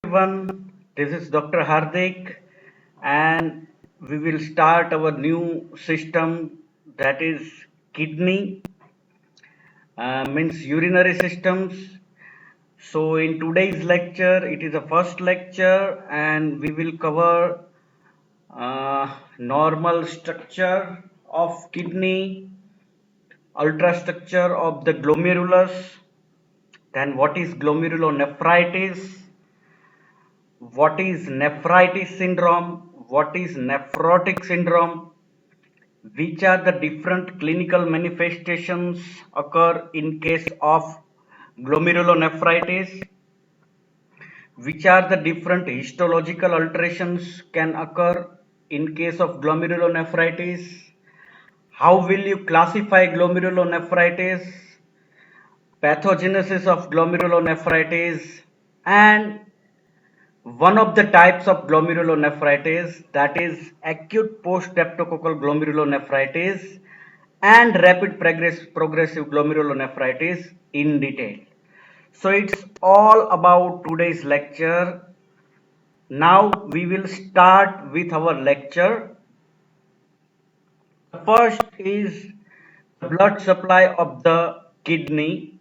Everyone, this is Dr. Hardik, and we will start our new system, that is kidney, means urinary systems. So, in today's lecture, it is the first lecture, and we will cover normal structure of kidney, ultrastructure of the glomerulus, then what is glomerulonephritis, what is nephritis syndrome, what is nephrotic syndrome, which are the different clinical manifestations occur in case of glomerulonephritis, which are the different histological alterations can occur in case of glomerulonephritis, how will you classify glomerulonephritis, pathogenesis of glomerulonephritis, and one of the types of glomerulonephritis, that is acute post-streptococcal glomerulonephritis and rapid progressive glomerulonephritis in detail. So it's all about today's lecture. Now we will start with our lecture. The first is the blood supply of the kidney.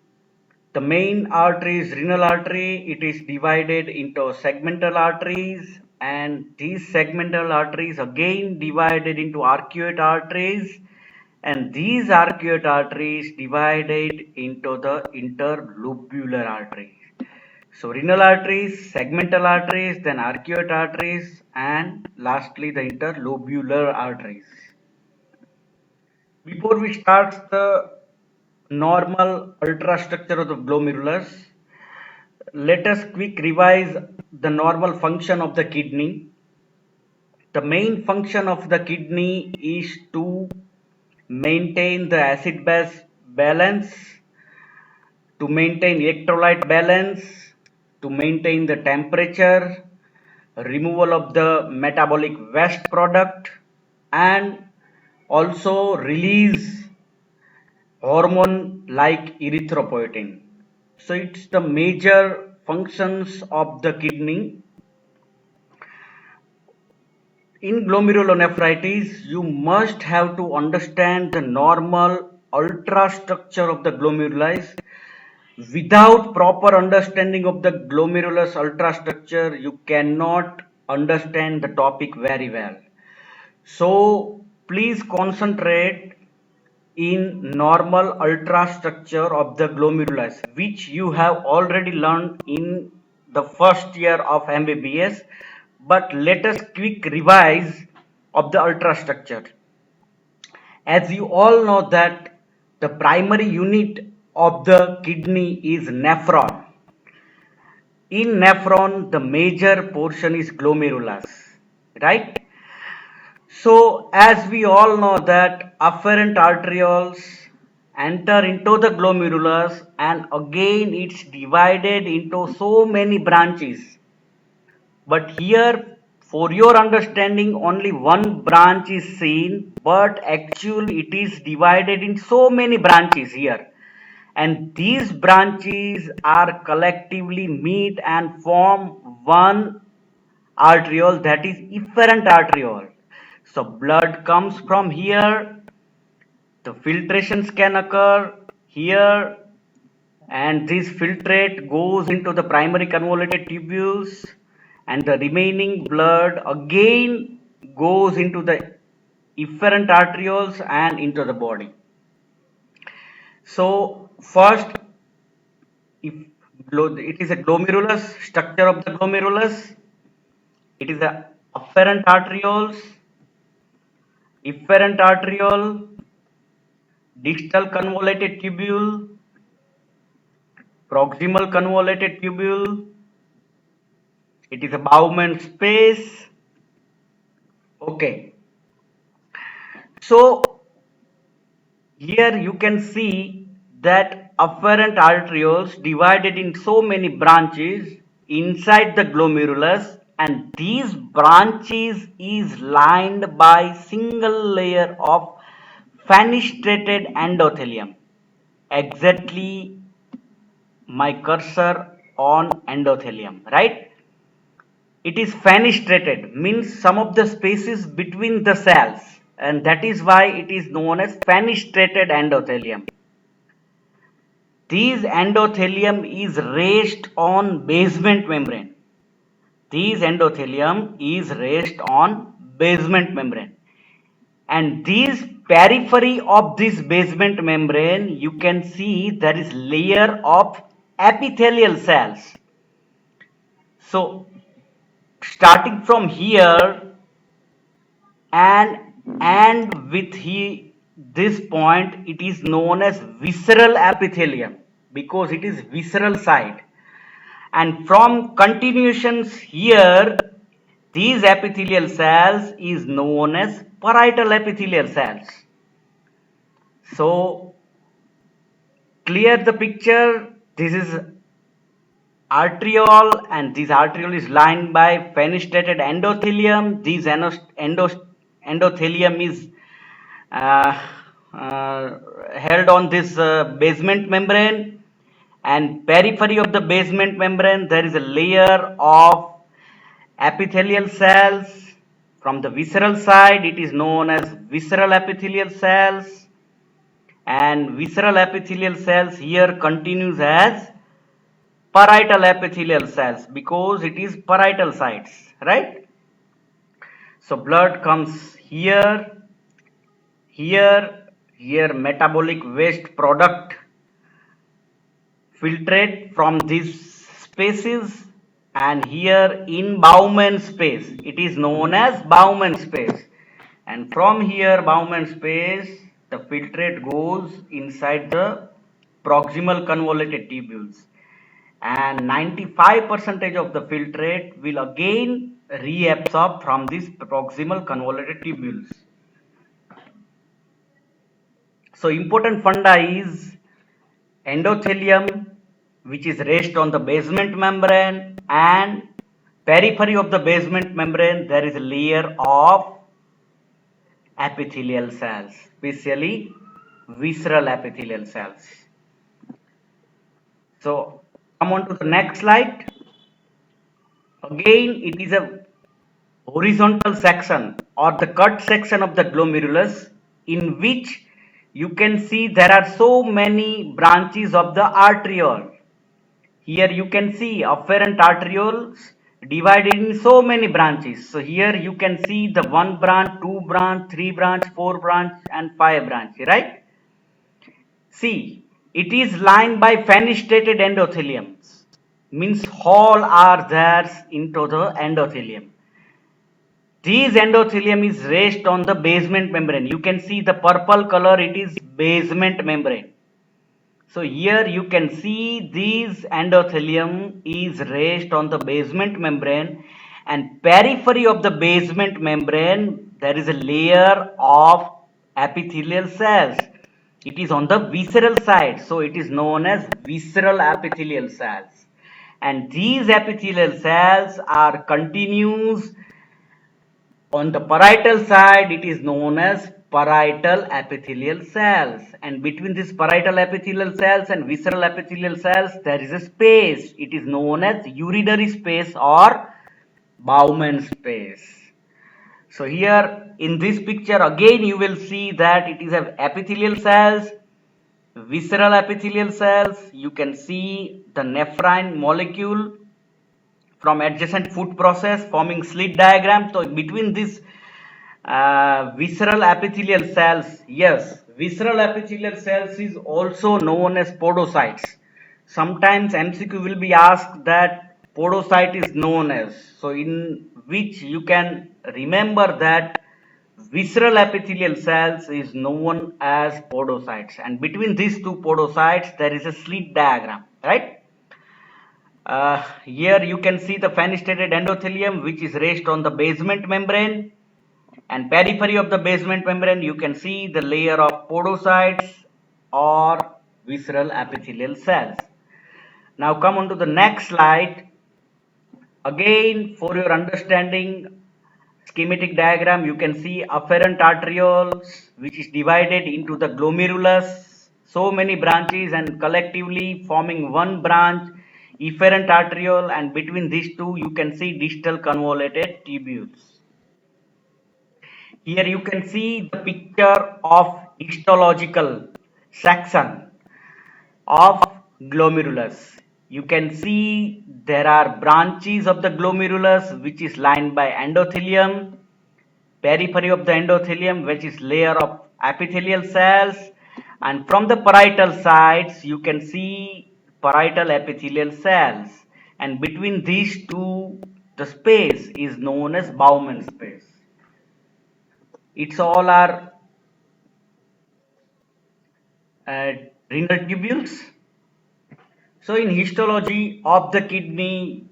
The main artery is renal artery. It is divided into segmental arteries, and these segmental arteries again divided into arcuate arteries, and these arcuate arteries divided into the interlobular arteries. So renal arteries, segmental arteries, then arcuate arteries, and lastly the interlobular arteries. Before we start the normal ultrastructure of the glomerulus, let us quick revise the normal function of the kidney. The main function of the kidney is to maintain the acid-base balance, to maintain electrolyte balance, to maintain the temperature, removal of the metabolic waste product, and also release hormone like erythropoietin. So it's the major functions of the kidney. In glomerulonephritis, you must have to understand the normal ultrastructure of the glomerulus. Without proper understanding of the glomerulus ultrastructure, you cannot understand the topic very well. So please concentrate in normal ultrastructure of the glomerulus, which you have already learned in the first year of MBBS, but let us quick revise of the ultrastructure. As you all know that the primary unit of the kidney is nephron. In nephron, the major portion is glomerulus, right? So as we all know that afferent arterioles enter into the glomerulus, and again it's divided into so many branches. But here, for your understanding, only one branch is seen, but actually it is divided in so many branches here. And these branches are collectively meet and form one arteriole, that is efferent arteriole. So blood comes from here, the filtrations can occur here, and this filtrate goes into the primary convoluted tubules, and the remaining blood again goes into the efferent arterioles and into the body. So first, if it is a glomerulus, structure of the glomerulus, it is the afferent arterioles, efferent arteriole, distal convoluted tubule, proximal convoluted tubule, it is a Bowman space. Okay. So here you can see that afferent arterioles divided in so many branches inside the glomerulus, and these branches is lined by single layer of fenestrated endothelium. Exactly my cursor on endothelium, right? it is fenestrated, means some of the spaces between the cells, and that is why it is known as fenestrated endothelium. This endothelium is raised on basement membrane. This endothelium is raised on basement membrane. And this periphery of this basement membrane, you can see there is layer of epithelial cells. So starting from here and with this point, it is known as visceral epithelium because it is visceral side. And from continuations here, these epithelial cells is known as parietal epithelial cells. So clear the picture. This is arteriole, and this arteriole is lined by fenestrated endothelium. This endothelium is uh, held on this basement membrane, and periphery of the basement membrane there is a layer of epithelial cells. From the visceral side, it is known as visceral epithelial cells, and visceral epithelial cells here continues as parietal epithelial cells because it is parietal sites, right? So blood comes here, here metabolic waste product filtrate from these spaces, and here in Bowman space, it is known as Bowman space, and from here Bowman space the filtrate goes inside the proximal convoluted tubules, and 95% of the filtrate will again reabsorb from these proximal convoluted tubules. So important funda is endothelium, which is raised on the basement membrane, and periphery of the basement membrane there is a layer of epithelial cells, especially visceral epithelial cells. So come on to the next slide. Again, it is a horizontal section or the cut section of the glomerulus, in which you can see there are so many branches of the arteriole. Here you can see afferent arterioles divided in so many branches. So here you can see the 1 branch, 2 branch, 3 branch, 4 branch and 5 branch, right? See, it is lined by fenestrated endotheliums, means hole are there into the endothelium. This endothelium is raised on the basement membrane. You can see the purple color, it is basement membrane. So here you can see this endothelium is raised on the basement membrane, and periphery of the basement membrane there is a layer of epithelial cells. It is on the visceral side, so it is known as visceral epithelial cells. And these epithelial cells are continuous on the parietal side, it is known as parietal epithelial cells, and between these parietal epithelial cells and visceral epithelial cells there is a space. It is known as urinary space or Bowman space. So here in this picture again you will see that it is a epithelial cells, visceral epithelial cells. You can see the nephrin molecule from adjacent foot process forming slit diagram. So between this visceral epithelial cells, yes, visceral epithelial cells is also known as podocytes. Sometimes MCQ will be asked that podocyte is known as, so in which you can remember that visceral epithelial cells is known as podocytes, and between these two podocytes there is a slit diagram, right? Here you can see the fenestrated endothelium which is raised on the basement membrane, and periphery of the basement membrane you can see the layer of podocytes or visceral epithelial cells. Now come on to the next slide. Again, for your understanding, schematic diagram, you can see afferent arterioles which is divided into the glomerulus, so many branches and collectively forming one branch efferent arteriole, and between these two you can see distal convoluted tubules. Here you can see the picture of histological section of glomerulus. You can see there are branches of the glomerulus which is lined by endothelium, periphery of the endothelium which is layer of epithelial cells, and from the parietal sides you can see parietal epithelial cells, and between these two the space is known as Bowman space. It's all are uh, renal tubules. So in histology of the kidney,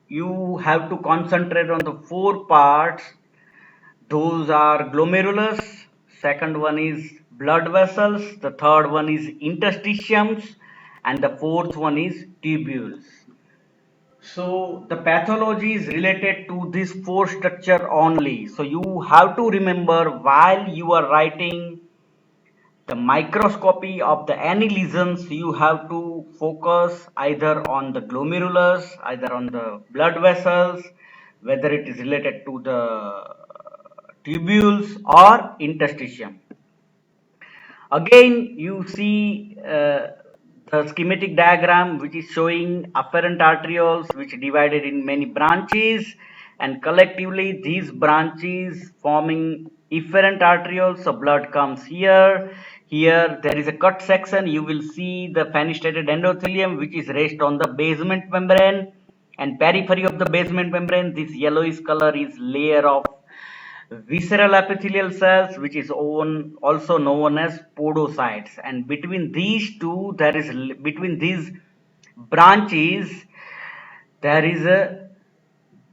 you have to concentrate on the four parts. Those are glomerulus, second one is blood vessels, the third one is interstitiums, and the fourth one is tubules. So the pathology is related to this four structure only. So you have to remember while you are writing the microscopy of the any lesions, you have to focus either on the glomerulus, either on the blood vessels, whether it is related to the tubules or interstitium. Again, you see the schematic diagram which is showing afferent arterioles which divided in many branches, and collectively these branches forming efferent arterioles. So blood comes here. Here there is a cut section. You will see the fenestrated endothelium which is rest on the basement membrane, and periphery of the basement membrane, this yellowish color is layer of visceral epithelial cells which is also known as podocytes, and between these two there is between these branches there is a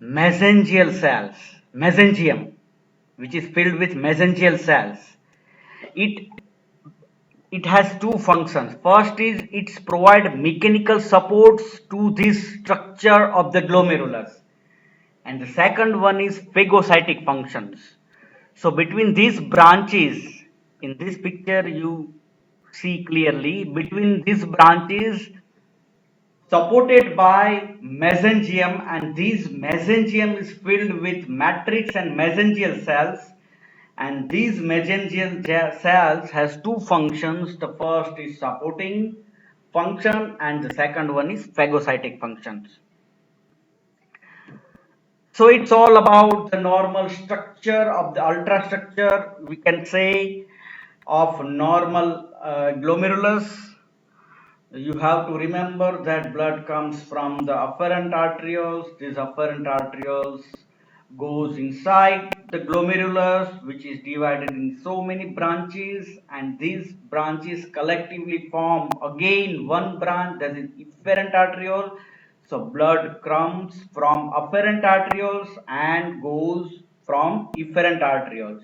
mesangial cells, mesangium, which is filled with mesangial cells. It it has two functions. First is it's provide mechanical supports to this structure of the glomerulus, and the second one is phagocytic functions. So between these branches, in this picture you see clearly, between these branches supported by mesangium, and this mesangium is filled with matrix and mesangial cells, and these mesangial cells has two functions. The first is supporting function and the second one is phagocytic functions. So it's all about the normal structure of the ultrastructure, we can say, of normal glomerulus. You have to remember that blood comes from the afferent arterioles. These afferent arterioles goes inside the glomerulus, which is divided in so many branches, and these branches collectively form again one branch, that is efferent arteriole. So blood comes from afferent arterioles and goes from efferent arterioles.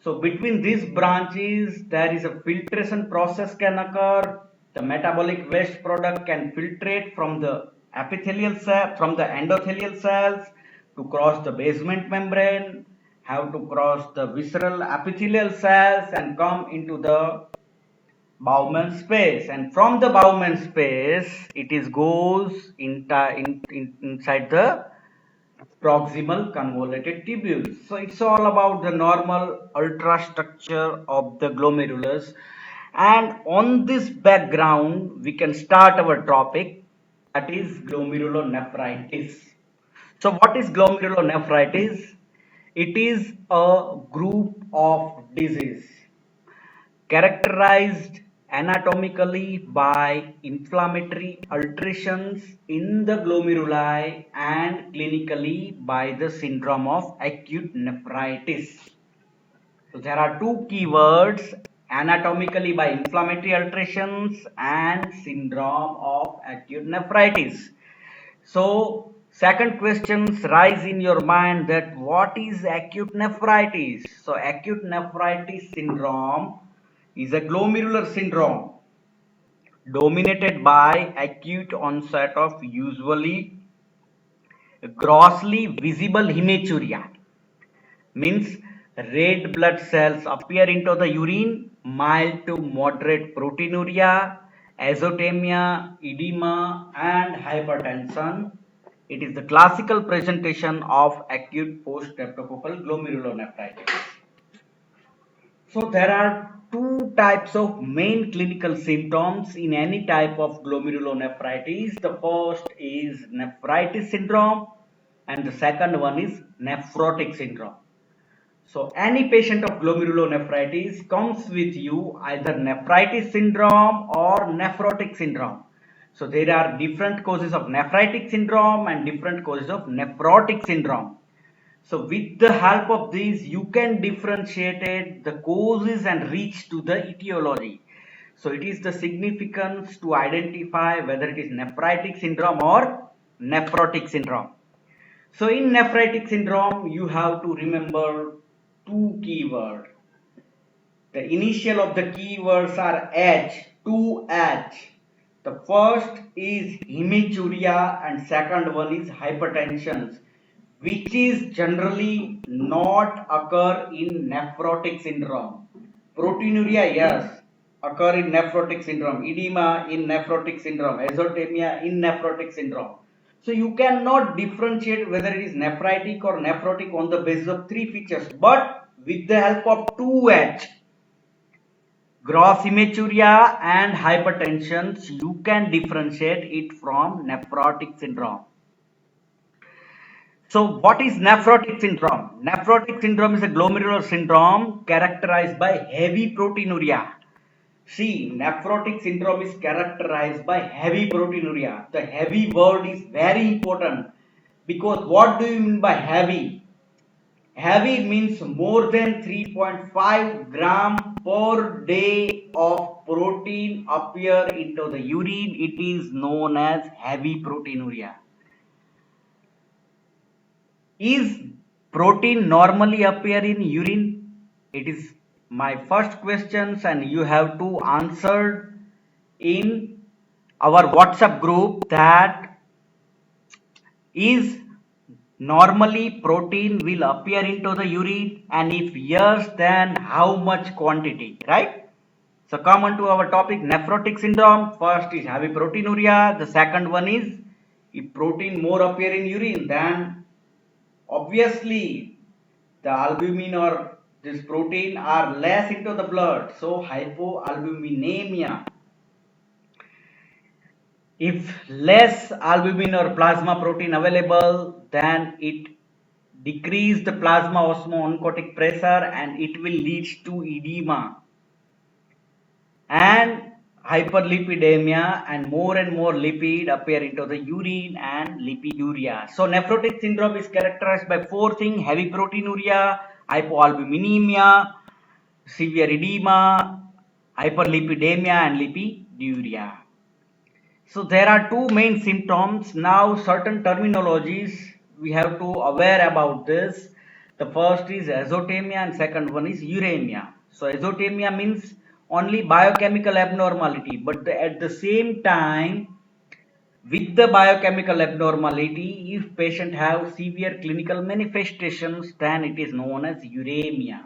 So between these branches, there is a filtration process can occur. The metabolic waste product can filtrate from the epithelial cell, from the endothelial cells to cross the basement membrane, have to cross the visceral epithelial cells and come into the Bowman space. And from the Bowman space, it is goes inside the proximal convoluted tubules. So it's all about the normal ultrastructure of the glomerulus. And on this background, we can start our topic, that is glomerulonephritis. So what is glomerulonephritis? It is a group of disease characterized anatomically by inflammatory alterations in the glomeruli and clinically by the syndrome of acute nephritis. So there are two keywords: anatomically by inflammatory alterations and syndrome of acute nephritis. So second questions rise in your mind, that what is acute nephritis? So acute nephritis syndrome is a glomerular syndrome dominated by acute onset of usually grossly visible hematuria, means red blood cells appear into the urine, mild to moderate proteinuria, azotemia, edema, and hypertension. It is the classical presentation of acute post-streptococcal glomerulonephritis. So there are two types of main clinical symptoms in any type of glomerulonephritis. The first is nephritis syndrome and the second one is nephrotic syndrome. So any patient of glomerulonephritis comes with you either nephritis syndrome or nephrotic syndrome. So there are different causes of nephritic syndrome and different causes of nephrotic syndrome. So with the help of these, you can differentiate the causes and reach to the etiology. So it is the significance to identify whether it is nephritic syndrome or nephrotic syndrome. So in nephritic syndrome, you have to remember two keywords. The initial of the keywords are H, 2H. The first is hematuria and second one is hypertension, which is generally not occur in nephrotic syndrome. Proteinuria, yes, occur in nephrotic syndrome. Edema in nephrotic syndrome. Azotemia in nephrotic syndrome. So you cannot differentiate whether it is nephritic or nephrotic on the basis of three features. But with the help of 2H, gross hematuria and hypertension, you can differentiate it from nephrotic syndrome. So what is nephrotic syndrome? Nephrotic syndrome is a glomerular syndrome characterized by heavy proteinuria. See, nephrotic syndrome is characterized by heavy proteinuria. The heavy word is very important because what do you mean by heavy? Heavy means more than 3.5 gram per day of protein appear into the urine. It is known as heavy proteinuria. Is protein normally appear in urine? It is my first questions and you have to answer in our WhatsApp group that is normally protein will appear into the urine and if yes then how much quantity, right? So come on to our topic nephrotic syndrome. First is heavy proteinuria. The second one is if protein more appear in urine then obviously the albumin or this protein are less into the blood, so hypoalbuminemia. If less albumin or plasma protein available, then it decrease the plasma osmo-oncotic pressure and it will lead to edema and hyperlipidemia and more lipid appear into the urine and lipiduria. So nephrotic syndrome is characterized by four things: heavy proteinuria, hypoalbuminemia, severe edema, hyperlipidemia and lipiduria. So there are two main symptoms. Now certain terminologies we have to aware about this. The first is azotemia and second one is uremia. So azotemia means only biochemical abnormality, but at the same time with the biochemical abnormality, if patient have severe clinical manifestations, then it is known as uremia.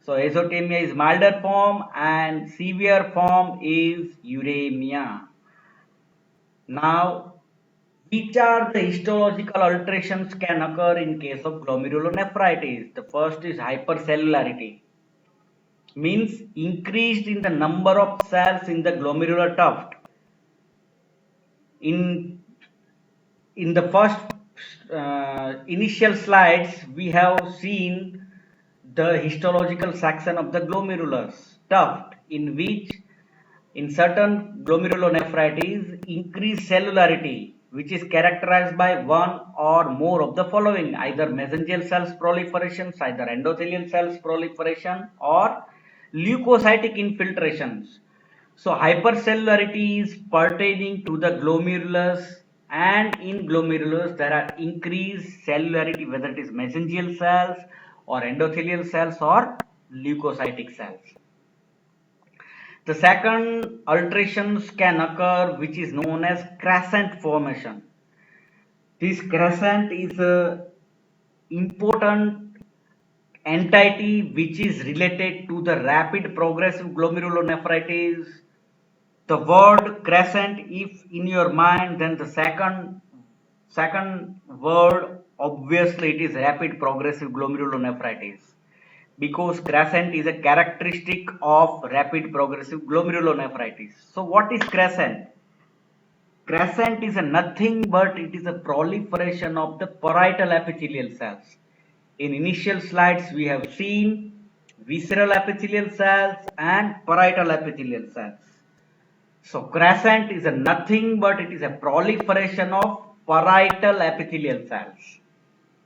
So azotemia is milder form and severe form is uremia. Now, which are the histological alterations can occur in case of glomerulonephritis? The first is hypercellularity, means increased in the number of cells in the glomerular tuft. In the first initial slides, we have seen the histological section of the glomerular tuft, in which in certain glomerulonephritis, increased cellularity, which is characterized by one or more of the following: either mesangial cells proliferation, either endothelial cells proliferation, or leukocytic infiltrations. So hypercellularity is pertaining to the glomerulus, and in glomerulus there are increased cellularity, whether it is mesangial cells or endothelial cells or leukocytic cells. The second alterations can occur which is known as crescent formation. This crescent is a important entity which is related to the rapid progressive glomerulonephritis, the word crescent, if in your mind, then the second word, obviously it is rapid progressive glomerulonephritis, because crescent is a characteristic of rapid progressive glomerulonephritis. So what is crescent? Crescent is a nothing but it is a proliferation of the parietal epithelial cells. In initial slides we have seen visceral epithelial cells and parietal epithelial cells. So crescent is a nothing but it is a proliferation of parietal epithelial cells.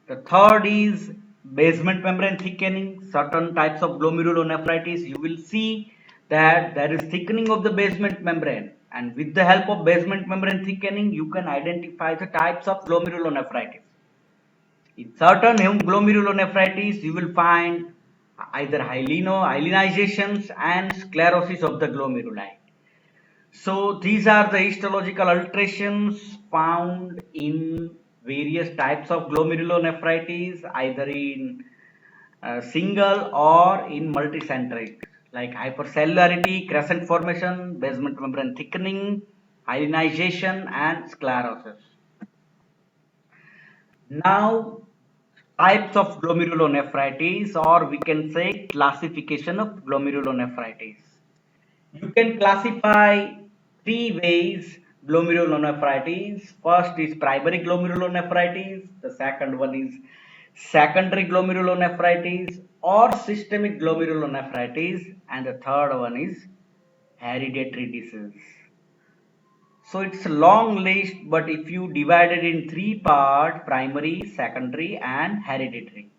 The third is basement membrane thickening. Certain types of glomerulonephritis, you will see that there is thickening of the basement membrane, and with the help of basement membrane thickening, you can identify the types of glomerulonephritis. In certain glomerulonephritis, you will find either hyalinizations and sclerosis of the glomeruli. So these are the histological alterations found in various types of glomerulonephritis, either in single or in multicentric, like hypercellularity, crescent formation, basement membrane thickening, hyalinization, and sclerosis. Now, types of glomerulonephritis, or we can say classification of glomerulonephritis. You can classify three ways glomerulonephritis. First is primary glomerulonephritis, the second one is secondary glomerulonephritis or systemic glomerulonephritis, and the third one is hereditary disease. So it's a long list, but if you divide it in three parts, primary, secondary and hereditary.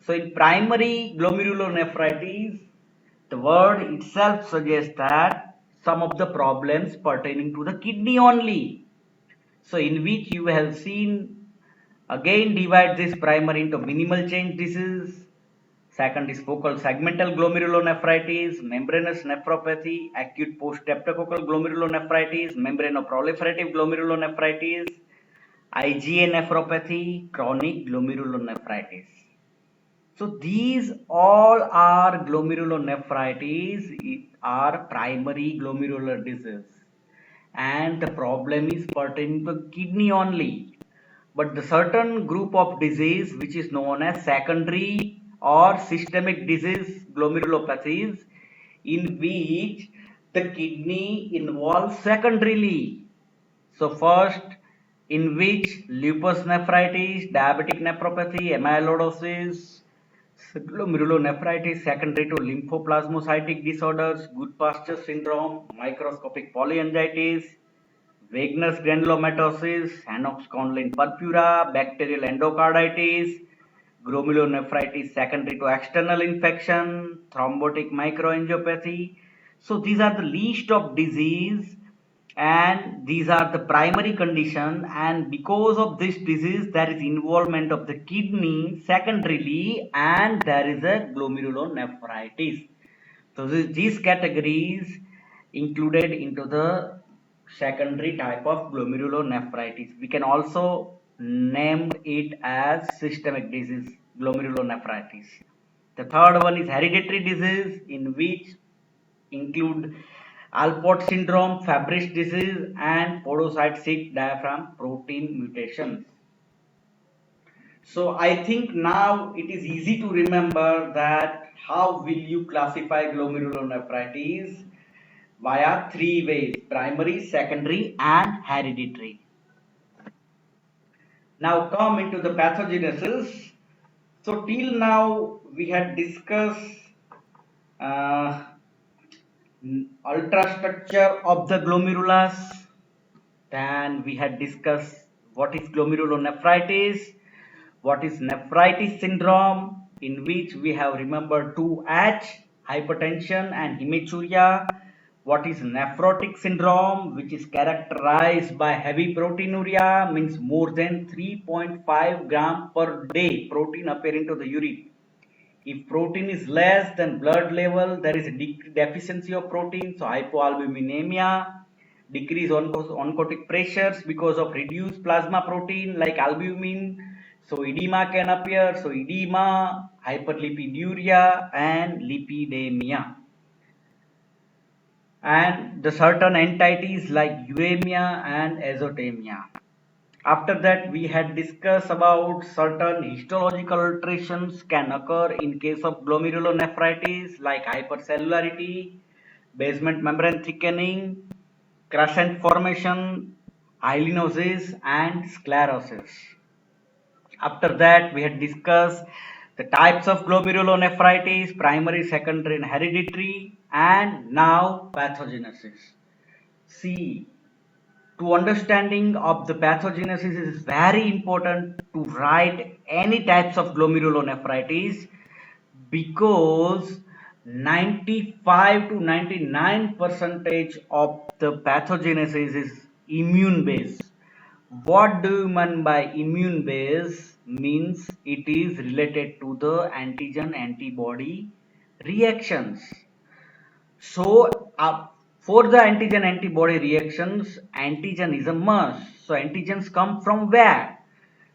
So in primary glomerulonephritis, the word itself suggests that some of the problems pertaining to the kidney only. So in which you have seen, again divide this primary into minimal change disease. Second is focal segmental glomerulonephritis, membranous nephropathy, acute post-streptococcal glomerulonephritis, membranoproliferative glomerulonephritis, IgA nephropathy, chronic glomerulonephritis. So these all are glomerulonephritis, are primary glomerular disease, and the problem is pertaining to kidney only. But the certain group of disease which is known as secondary or systemic disease glomerulopathies, in which the kidney involves secondarily. So first, in which lupus nephritis, diabetic nephropathy, amyloidosis, glomerulonephritis secondary to lymphoplasmacytic disorders, Goodpasture syndrome, microscopic polyangiitis, Wegener's granulomatosis, Henoch-Schönlein purpura, bacterial endocarditis, glomerulonephritis secondary to external infection, thrombotic microangiopathy. So these are the list of disease, and these are the primary condition, and because of this disease there is involvement of the kidney secondarily, and there is a glomerulonephritis. So these categories included into the secondary type of glomerulonephritis. We can also name it as systemic disease glomerulonephritis. The third one is hereditary disease, in which include Alport syndrome, Fabry disease, and podocyte diaphragm protein mutations. So I think now it is easy to remember that how will you classify glomerulonephritis via three ways: primary, secondary, and hereditary. Now come into the pathogenesis. So till now we had discussed uh, ultrastructure of the glomerulus. Then we had discussed what is glomerulonephritis, what is nephritis syndrome, in which we have remembered two H, hypertension and hematuria. What is nephrotic syndrome, which is characterized by heavy proteinuria, means more than 3.5 gram per day protein appearing to the urine. If protein is less than blood level, there is a deficiency of protein, so hypoalbuminemia, decrease oncotic pressures because of reduced plasma protein like albumin, so edema can appear, so edema, hyperlipiduria and lipidemia. and the certain entities like euemia and azotemia. After that, we had discussed about certain histological alterations can occur in case of glomerulonephritis like hypercellularity, basement membrane thickening, crescent formation, ailinosis, and sclerosis. After that, we had discussed the types of glomerulonephritis, primary, secondary, and hereditary, and now pathogenesis. See, to understanding of the pathogenesis is very important to write any types of glomerulonephritis because 95 to 99 percentage of the pathogenesis is immune based. What do you mean by immune based? Means it is related to the antigen antibody reactions. So, for the antigen antibody reactions, antigen is a must. So, antigens come from where?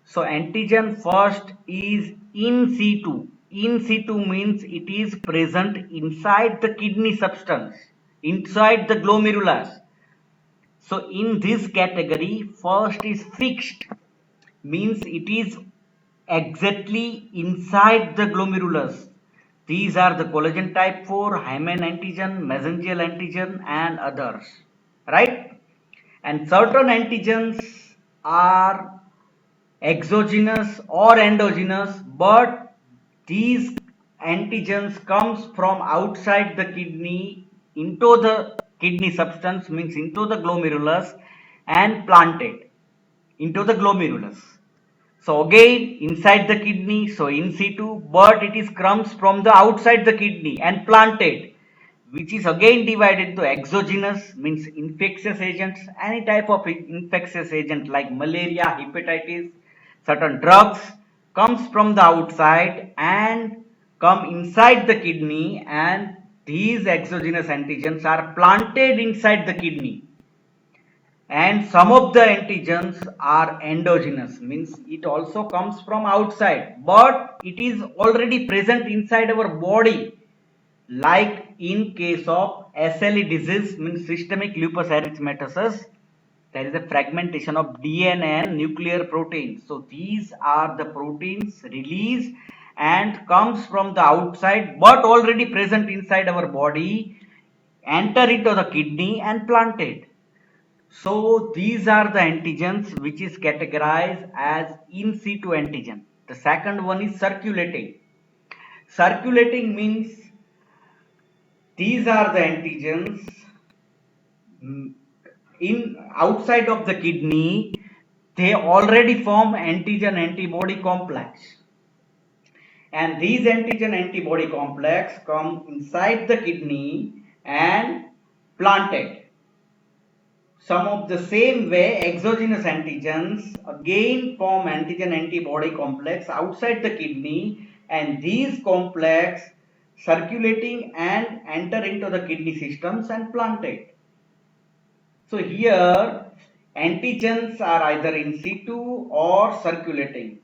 So, antigen first is in situ. In situ means it is present inside the kidney substance, inside the glomerulus. So, in this category, first is fixed, means it is exactly inside the glomerulus. These are the collagen type 4, hymen antigen, mesangial antigen, and others. Right? And certain antigens are exogenous or endogenous, but these antigens comes from outside the kidney into the kidney substance, means into the glomerulus, and planted into the glomerulus. So again inside the kidney, so in situ, but it is comes from the outside the kidney and planted, which is again divided into exogenous, means infectious agents, any type of infectious agent like malaria, hepatitis, certain drugs comes from the outside and come inside the kidney, and these exogenous antigens are planted inside the kidney. And some of the antigens are endogenous, means it also comes from outside, but it is already present inside our body, like in case of SLE disease, means systemic lupus erythematosus. There is a fragmentation of DNA and nuclear proteins. So these are the proteins released and comes from the outside but already present inside our body, enter into the kidney and planted. So these are the antigens which is categorized as in situ antigen. The second one is circulating. Circulating means these are the antigens in outside of the kidney. They already form antigen antibody complex, and these antigen antibody complex come inside the kidney and planted. Some of the same way, exogenous antigens again form antigen antibody complex outside the kidney, and these complex circulating and enter into the kidney systems and planted. So here antigens are either in situ or circulating.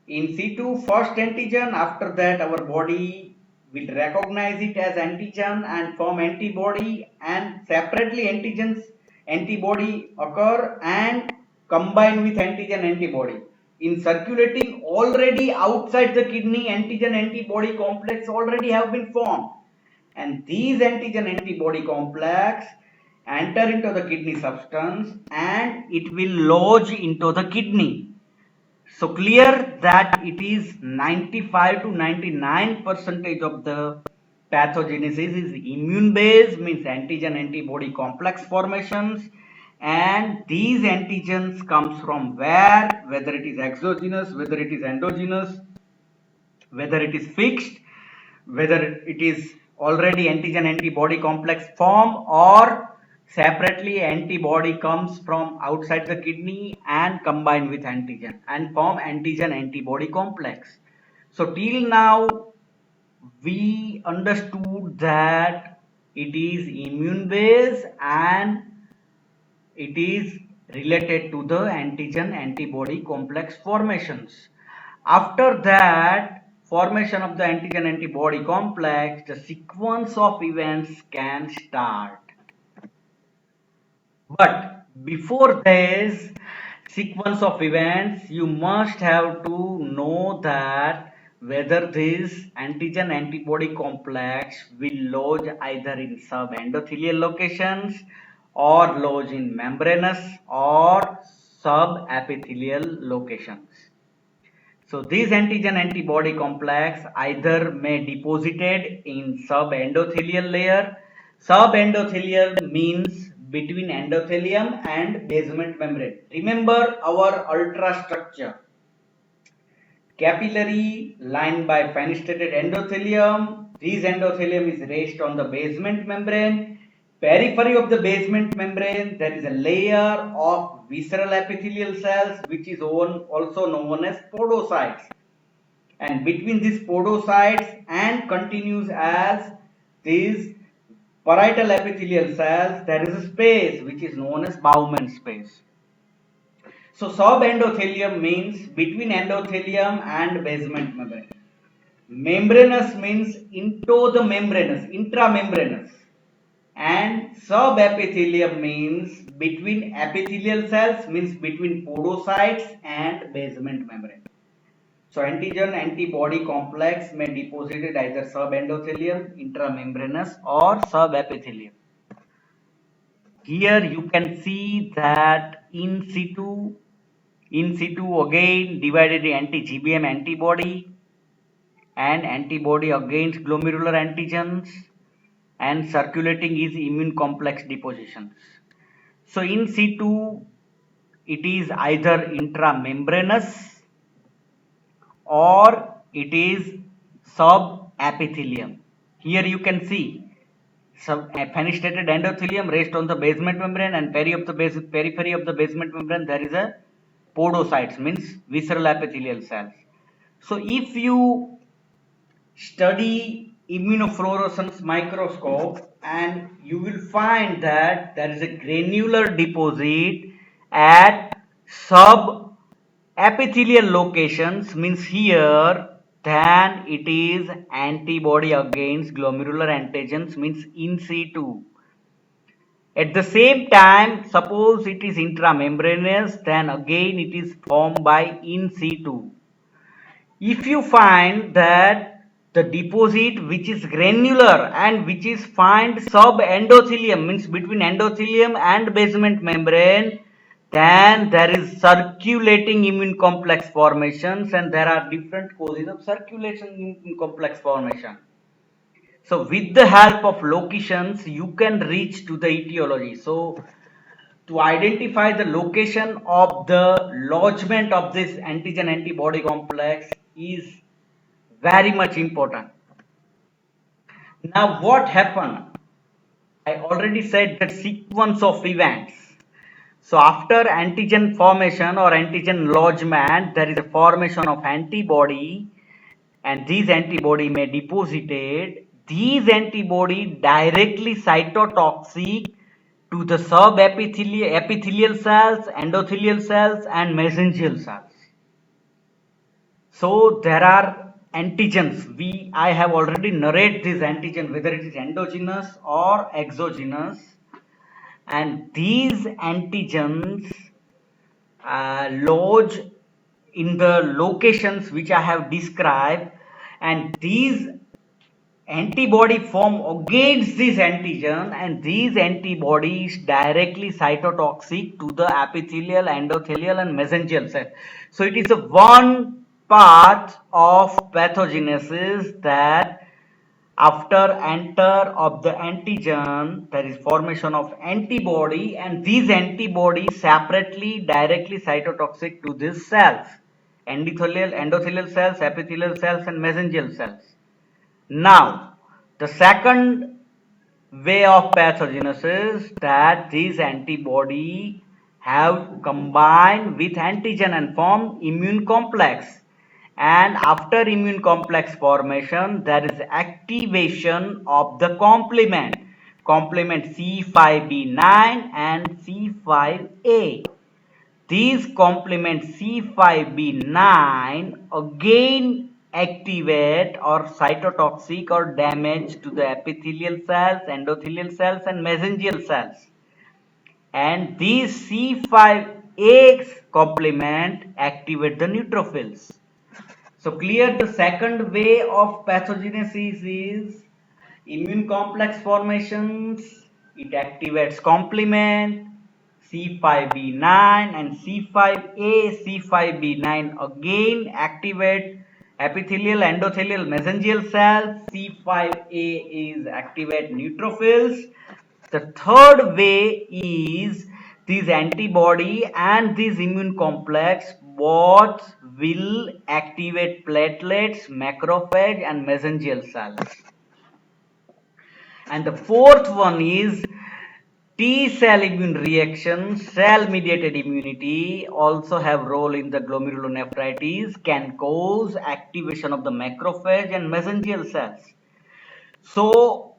In situ, first antigen, after that our body will recognize it as antigen and form antibody, and separately antigens antibody occur and combine with antigen antibody. In circulating, already outside the kidney antigen antibody complex already have been formed, and these antigen antibody complex enter into the kidney substance and it will lodge into the kidney. So clear that it is 95 to 99 percentage of the pathogenesis is immune based, means antigen antibody complex formations, and these antigens comes from where, whether it is exogenous, whether it is endogenous, whether it is fixed, whether it is already antigen antibody complex form, or separately antibody comes from outside the kidney and combine with antigen and form antigen antibody complex. So till now we understood that it is immune based and it is related to the antigen antibody complex formations. After that formation of the antigen antibody complex, the sequence of events can start. But before this sequence of events, you must have to know that whether this antigen antibody complex will lodge either in subendothelial locations or lodge in membranous or subepithelial locations. So this antigen antibody complex either may deposited in subendothelial layer. Subendothelial means between endothelium and basement membrane. Remember our ultrastructure. Capillary lined by fenestrated endothelium. This endothelium is raised on the basement membrane. Periphery of the basement membrane, there is a layer of visceral epithelial cells which is also known as podocytes. And between these podocytes and continues as these parietal epithelial cells, there is a space which is known as Bowman space. So subendothelium means between endothelium and basement membrane. Membranous means into the membranous, intramembranous. And subepithelium means between epithelial cells, means between podocytes and basement membrane. So antigen antibody complex may deposited either subendothelium, intramembranous or subepithelium. Here you can see that in situ again divided anti-GBM antibody and antibody against glomerular antigens, and circulating is immune complex depositions. So in situ it is either intramembranous or it is subepithelium. Here you can see fenestrated endothelium raised on the basement membrane, and periphery of the basement membrane there is a podocytes, means visceral epithelial cells. So if you study immunofluorescence microscope, and you will find that there is a granular deposit at sub epithelial locations, means here, then it is antibody against glomerular antigens, means in situ. At the same time, suppose it is intramembranous, then again it is formed by in situ. If you find that the deposit which is granular and which is find subendothelium, means between endothelium and basement membrane, then there is circulating immune complex formations, and there are different causes of circulation immune complex formation. So with the help of locations, you can reach to the etiology. So to identify the location of the lodgement of this antigen antibody complex is very much important. Now what happened? I already said that sequence of events. So after antigen formation or antigen lodgement, there is a formation of antibody, and these antibody may deposited. These antibody directly cytotoxic to the epithelial cells, endothelial cells, and mesangial cells. So there are antigens. I have already narrated this antigen, whether it is endogenous or exogenous, and these antigens lodge in the locations which I have described, and these antibody form against this antigen, and these antibodies directly cytotoxic to the epithelial, endothelial, and mesangial cell. So it is a one part of pathogenesis that after enter of the antigen there is formation of antibody, and these antibodies separately directly cytotoxic to these cells, endothelial cells, epithelial cells, and mesangial cells. Now, the second way of pathogenesis, that these antibody have combined with antigen and form immune complex, and after immune complex formation there is activation of the complement C5b9 and C5a. These complement C5b9 again activate or cytotoxic or damage to the epithelial cells, endothelial cells, and mesangial cells. and these C5a complement activate the neutrophils. So clear, the second way of pathogenesis is immune complex formations. It activates complement C5b9 and C5a, C5b9 again activate epithelial, endothelial, mesangial cells. C5a is activate neutrophils. The third way is this antibody and this immune complex both will activate platelets, macrophage and mesangial cells. And the fourth one is T cell immune reactions, cell mediated immunity also have role in the glomerulonephritis, can cause activation of the macrophage and mesangial cells. So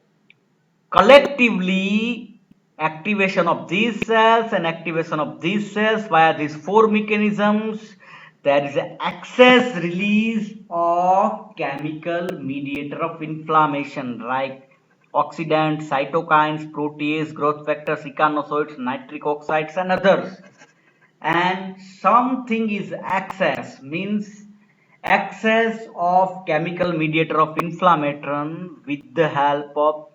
collectively, activation of these cells and activation of these cells via these four mechanisms, there is an excess release of chemical mediator of inflammation like oxidants, cytokines, protease, growth factors, echinozoids, nitric oxides and others. And something is excess means excess of chemical mediator of inflammation with the help of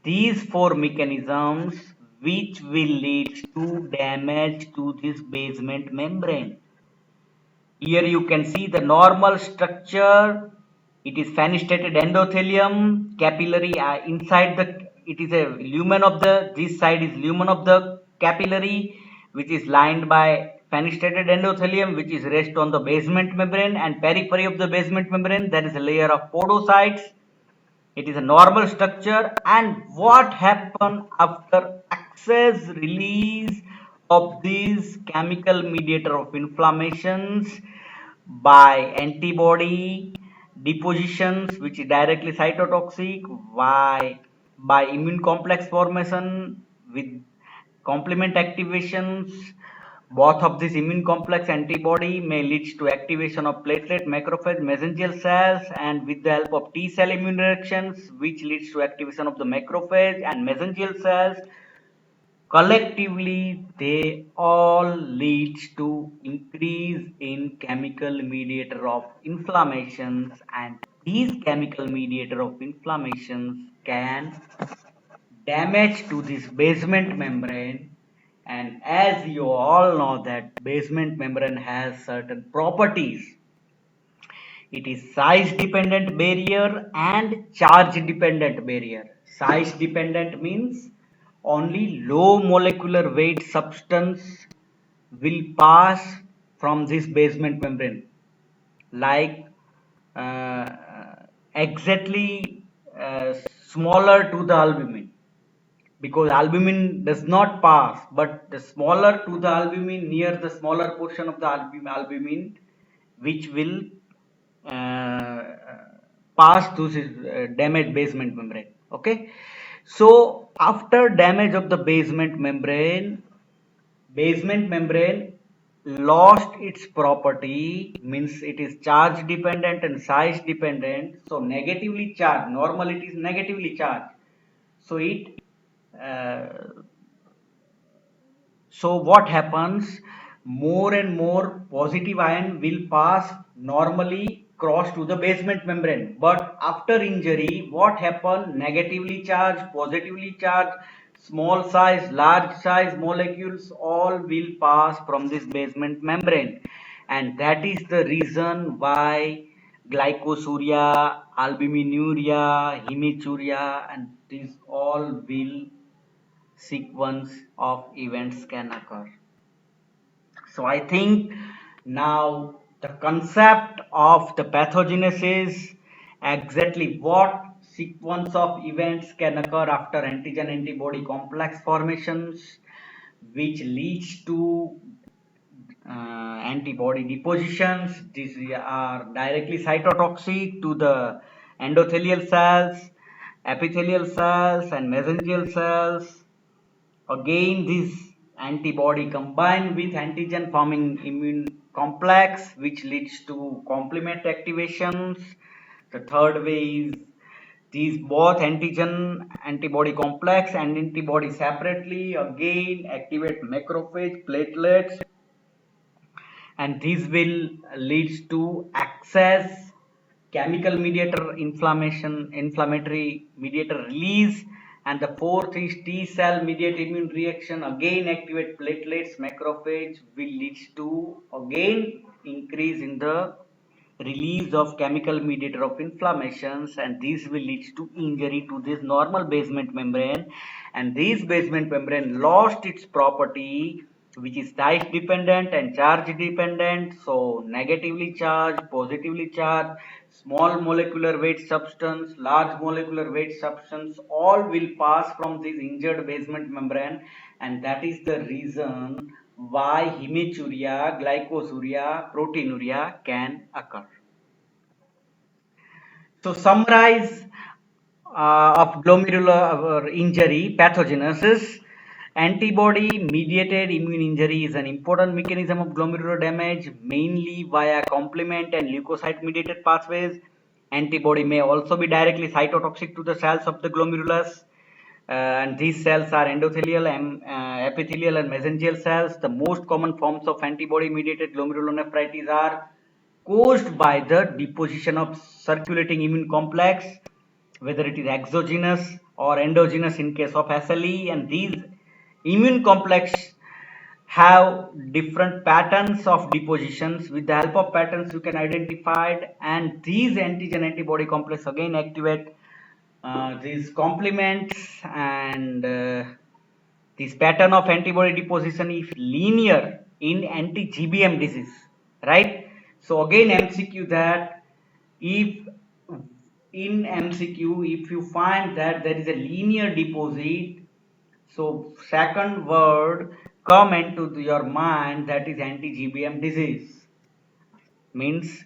these four mechanisms, which will lead to damage to this basement membrane. Here you can see the normal structure. It is fenestrated endothelium, capillary inside the, it is a lumen of the, this side is lumen of the capillary, which is lined by fenestrated endothelium, which is rest on the basement membrane, and periphery of the basement membrane there is a layer of podocytes. It is a normal structure. And what happens after excess release of these chemical mediator of inflammations by antibody depositions, which is directly cytotoxic, by immune complex formation with complement activations. Both of these immune complex antibody may lead to activation of platelet, macrophage, mesangial cells, and with the help of T cell immune reactions, which leads to activation of the macrophage and mesangial cells. Collectively, they all lead to increase in chemical mediator of inflammations, and these chemical mediator of inflammations can damage to this basement membrane. And as you all know that basement membrane has certain properties. It is size dependent barrier and charge dependent barrier. Size dependent means only low molecular weight substance will pass from this basement membrane, like uh, exactly smaller to the albumin, because albumin does not pass, but the smaller to the albumin, near the smaller portion of the albumin which will uh, pass to this damaged basement membrane. Okay, so after damage of the basement membrane lost its property, means it is charge dependent and size dependent. So negatively charged, normally it is negatively charged, so it uh, so what happens, more and more positive ion will pass normally cross to the basement membrane, but after injury what happen, negatively charged, positively charged, small size, large size molecules all will pass from this basement membrane. And that is the reason why glycosuria, albuminuria, hematuria and these all will sequence of events can occur. So I think now the concept of the pathogenesis, exactly what sequence of events can occur after antigen antibody complex formations, which leads to antibody depositions. These are directly cytotoxic to the endothelial cells, epithelial cells and mesangial cells. Again, this antibody combined with antigen forming immune complex, which leads to complement activations. The third way is These both antigen antibody complex and antibody separately again activate macrophage platelets, and this will leads to excess chemical mediator inflammatory mediator release. And the fourth is T cell mediated immune reaction again activate platelets macrophage will leads to again increase in the release of chemical mediator of inflammations, and this will lead to injury to this normal basement membrane. And this basement membrane lost its property, which is size dependent and charge dependent. So negatively charged, positively charged, small molecular weight substance, large molecular weight substance, all will pass from this injured basement membrane, and that is the reason why hematuria, glycosuria, proteinuria can occur. So summarize of glomerular injury pathogenesis. Antibody mediated immune injury is an important mechanism of glomerular damage, mainly via complement and leukocyte mediated pathways. Antibody may also be directly cytotoxic to the cells of the glomerulus. And these cells are endothelial, epithelial, and mesangial cells. The most common forms of antibody mediated glomerulonephritis are caused by the deposition of circulating immune complex, whether it is exogenous or endogenous in case of SLE. And these immune complex have different patterns of depositions. With the help of patterns you can identify it, and these antigen antibody complex again activate these complements, and this pattern of antibody deposition is linear in anti-GBM disease, right? So again MCQ, that if in MCQ if you find that there is a linear deposit, so second word come into your mind, that is anti-GBM disease, means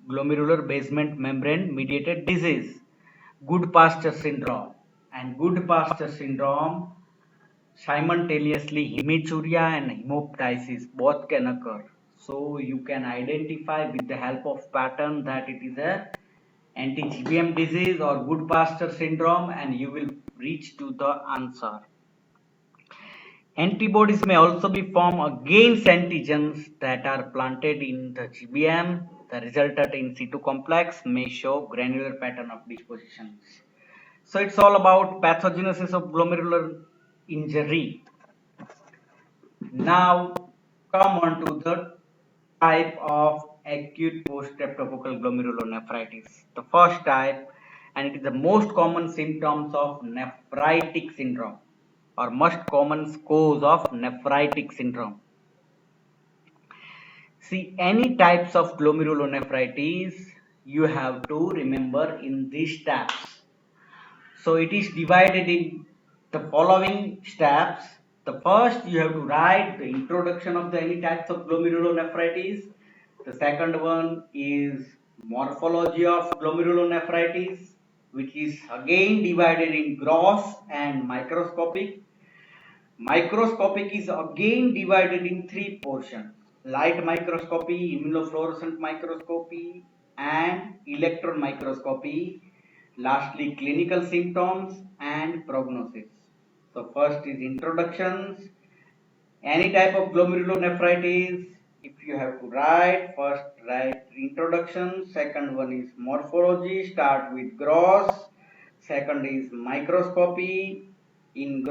glomerular basement membrane mediated disease. Goodpasture syndrome and Goodpasture syndrome simultaneously hematuria and hemoptysis both can occur. So you can identify with the help of pattern that it is a anti-GBM disease or Goodpasture syndrome, and you will reach to the answer. Antibodies may also be formed against antigens that are planted in the GBM. The resultant in situ complex may show granular pattern of dispositions. So it's all about pathogenesis of glomerular injury. Now come on to the type of acute post-streptococcal glomerulonephritis. The first type, and it is the most common symptoms of nephritic syndrome, or most common cause of nephritic syndrome. See, any types of glomerulonephritis you have to remember in these steps. So it is divided in the following steps. The first, you have to write the introduction of the any types of glomerulonephritis. The second one is morphology of glomerulonephritis, which is again divided in gross and microscopic. Microscopic is again divided in three portions: light microscopy, immunofluorescent microscopy, and electron microscopy. Lastly, clinical symptoms and prognosis. So first is introductions. Any type of glomerulonephritis, if you have to write, first write introduction, second one is morphology, start with gross, second is microscopy. In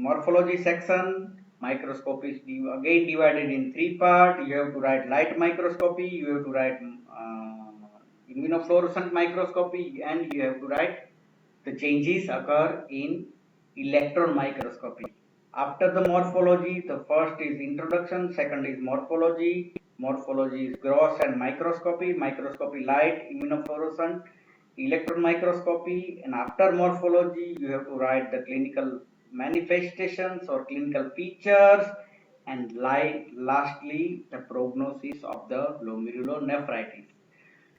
morphology section, microscopy is again divided in three parts. You have to write light microscopy, you have to write immunofluorescent microscopy, and you have to write the changes occur in electron microscopy. After the morphology, the first is introduction, second is morphology. Morphology is gross and microscopy, microscopy light, immunofluorescent, electron microscopy. And after morphology, you have to write the clinical manifestations or clinical features, and lastly the prognosis of the glomerulonephritis.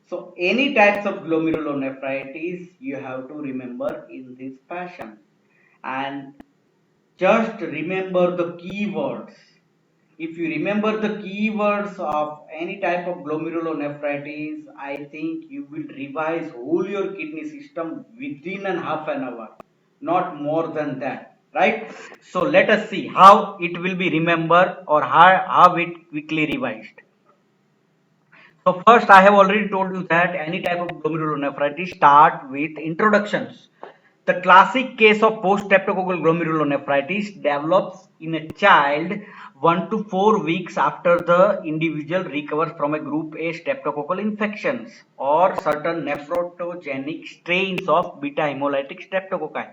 So any types of glomerulonephritis you have to remember in this fashion, and just remember the keywords if you remember the keywords of any type of glomerulonephritis, I think you will revise whole your kidney system within an half an hour, not more than that, right? So let us see how it will be remembered or how it quickly revised. So first, I have already told you that any type of glomerulonephritis start with introductions. The classic case of post-streptococcal glomerulonephritis develops in a child 1 to 4 weeks after the individual recovers from a group A streptococcal infections or certain nephrogenic strains of beta hemolytic streptococci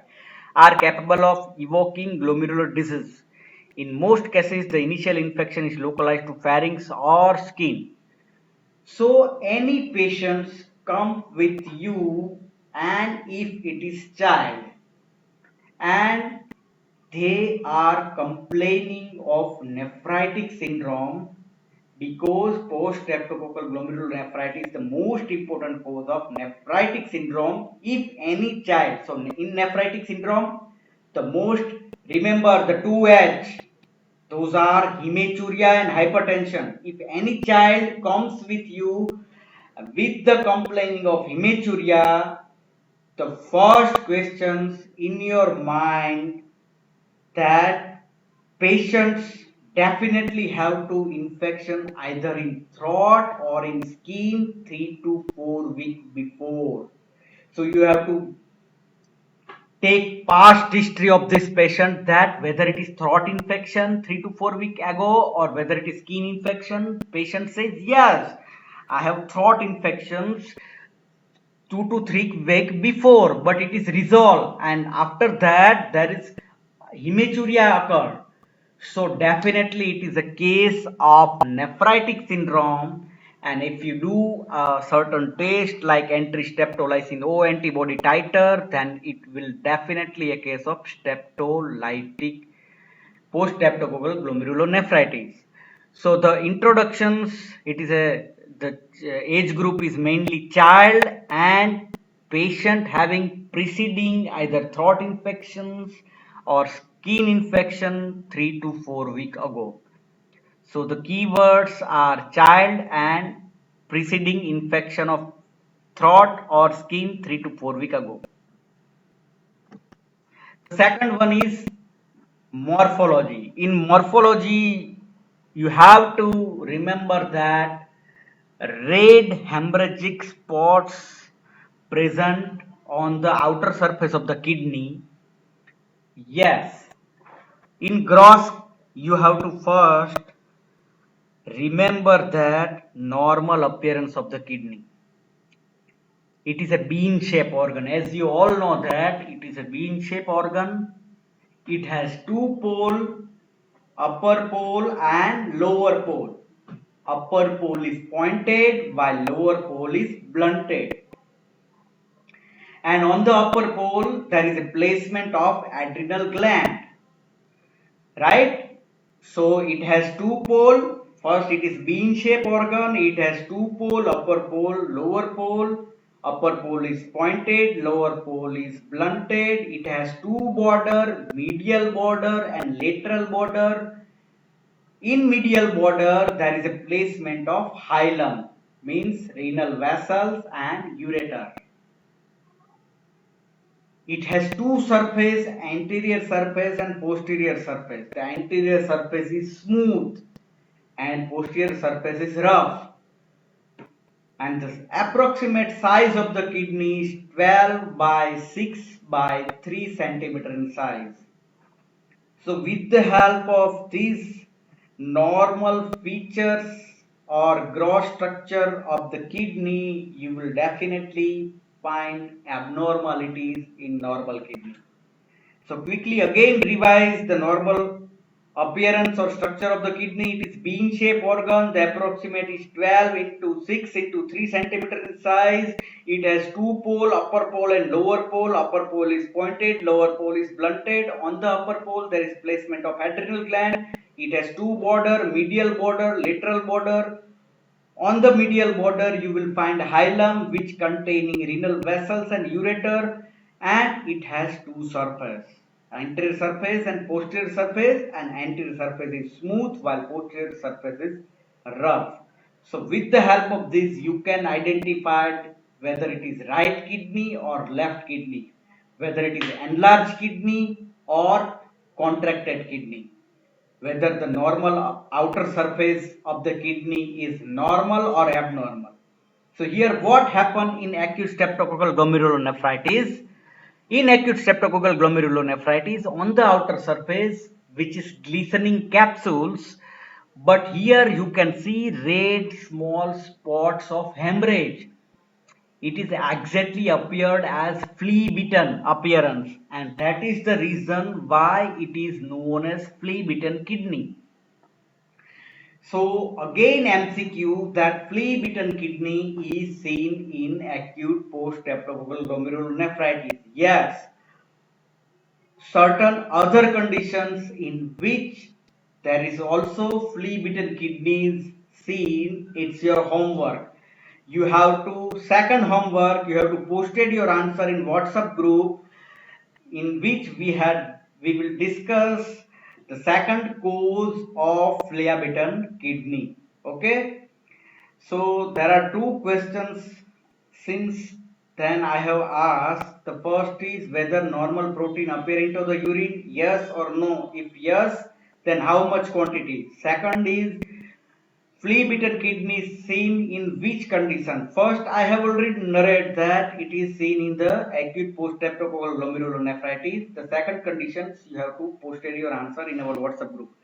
are capable of evoking glomerular disease. In most cases, the initial infection is localized to pharynx or skin. So any patients come with you, and if it is child and they are complaining of nephritic syndrome, because post-streptococcal glomerulonephritis is the most important cause of nephritic syndrome. If any child, so in nephritic syndrome, the most, remember the two H, those are hematuria and hypertension. If any child comes with you with the complaining of hematuria, the first questions in your mind that patients definitely have to infection either in throat or in skin 3 to 4 weeks before. So you have to take past history of this patient, that whether it is throat infection 3 to 4 weeks ago or whether it is skin infection. Patient says yes, I have throat infections 2 to 3 weeks before, but it is resolved, and after that there is hematuria occurred. So definitely it is a case of nephritic syndrome, and if you do a certain test like anti-streptolysin O antibody titer, then it will definitely a case of streptolytic post-streptococcal glomerulonephritis. So the introductions, it is a the age group is mainly child and patient having preceding either throat infections or skin infection 3 to 4 week ago. So the keywords are child and preceding infection of throat or skin 3 to 4 week ago. The second one is morphology. In morphology, you have to remember that red hemorrhagic spots present on the outer surface of the kidney. Yes, in gross, you have to first remember that normal appearance of the kidney. It is a bean shaped organ. As you all know that it is a bean shaped organ. It has two poles, upper pole and lower pole. Upper pole is pointed while lower pole is blunted. And on the upper pole there is a placement of adrenal gland, right? So it has two pole. First it is bean shaped organ. It has two pole, upper pole, lower pole. Upper pole is pointed, lower pole is blunted. It has two border, medial border and lateral border. In medial border, there is a placement of hilum, means renal vessels and ureter. It has two surface, anterior surface and posterior surface. The anterior surface is smooth and posterior surface is rough. And the approximate size of the kidney is 12 by 6 by 3 centimeter in size. So with the help of these normal features or gross structure of the kidney, you will definitely find abnormalities in normal kidney. So quickly again revise the normal appearance or structure of the kidney. It is bean shaped organ. The approximate is 12 into 6 into 3 centimeter in size. It has two pole, upper pole and lower pole. Upper pole is pointed, lower pole is blunted. On the upper pole there is placement of adrenal gland. It has two border, medial border, lateral border. On the medial border you will find hilum which containing renal vessels and ureter, and it has two surfaces. Anterior surface and posterior surface, and anterior surface is smooth while posterior surface is rough. So with the help of this you can identify whether it is right kidney or left kidney, whether it is enlarged kidney or contracted kidney, whether the normal outer surface of the kidney is normal or abnormal. So here what happened in acute streptococcal glomerulonephritis? In acute streptococcal glomerulonephritis, on the outer surface, which is glistening capsules, but here you can see red small spots of hemorrhage. It is exactly appeared as flea-bitten appearance, and that is the reason why it is known as flea-bitten kidney. So again MCQ, that flea-bitten kidney is seen in acute post-streptococcal glomerulonephritis. Yes, certain other conditions in which there is also flea-bitten kidneys seen, it's your homework. You have to, second homework, you have to posted your answer in WhatsApp group in which we will discuss the second cause of flea-bitten kidney. Okay, so there are two questions since then I have asked. The first is whether normal protein appear into the urine, yes or no. If yes, then how much quantity. Second is flea-bitten kidney seen in which condition? First, I have already narrated that it is seen in the acute post-streptococcal glomerulonephritis. The second conditions you have to post your answer in our WhatsApp group.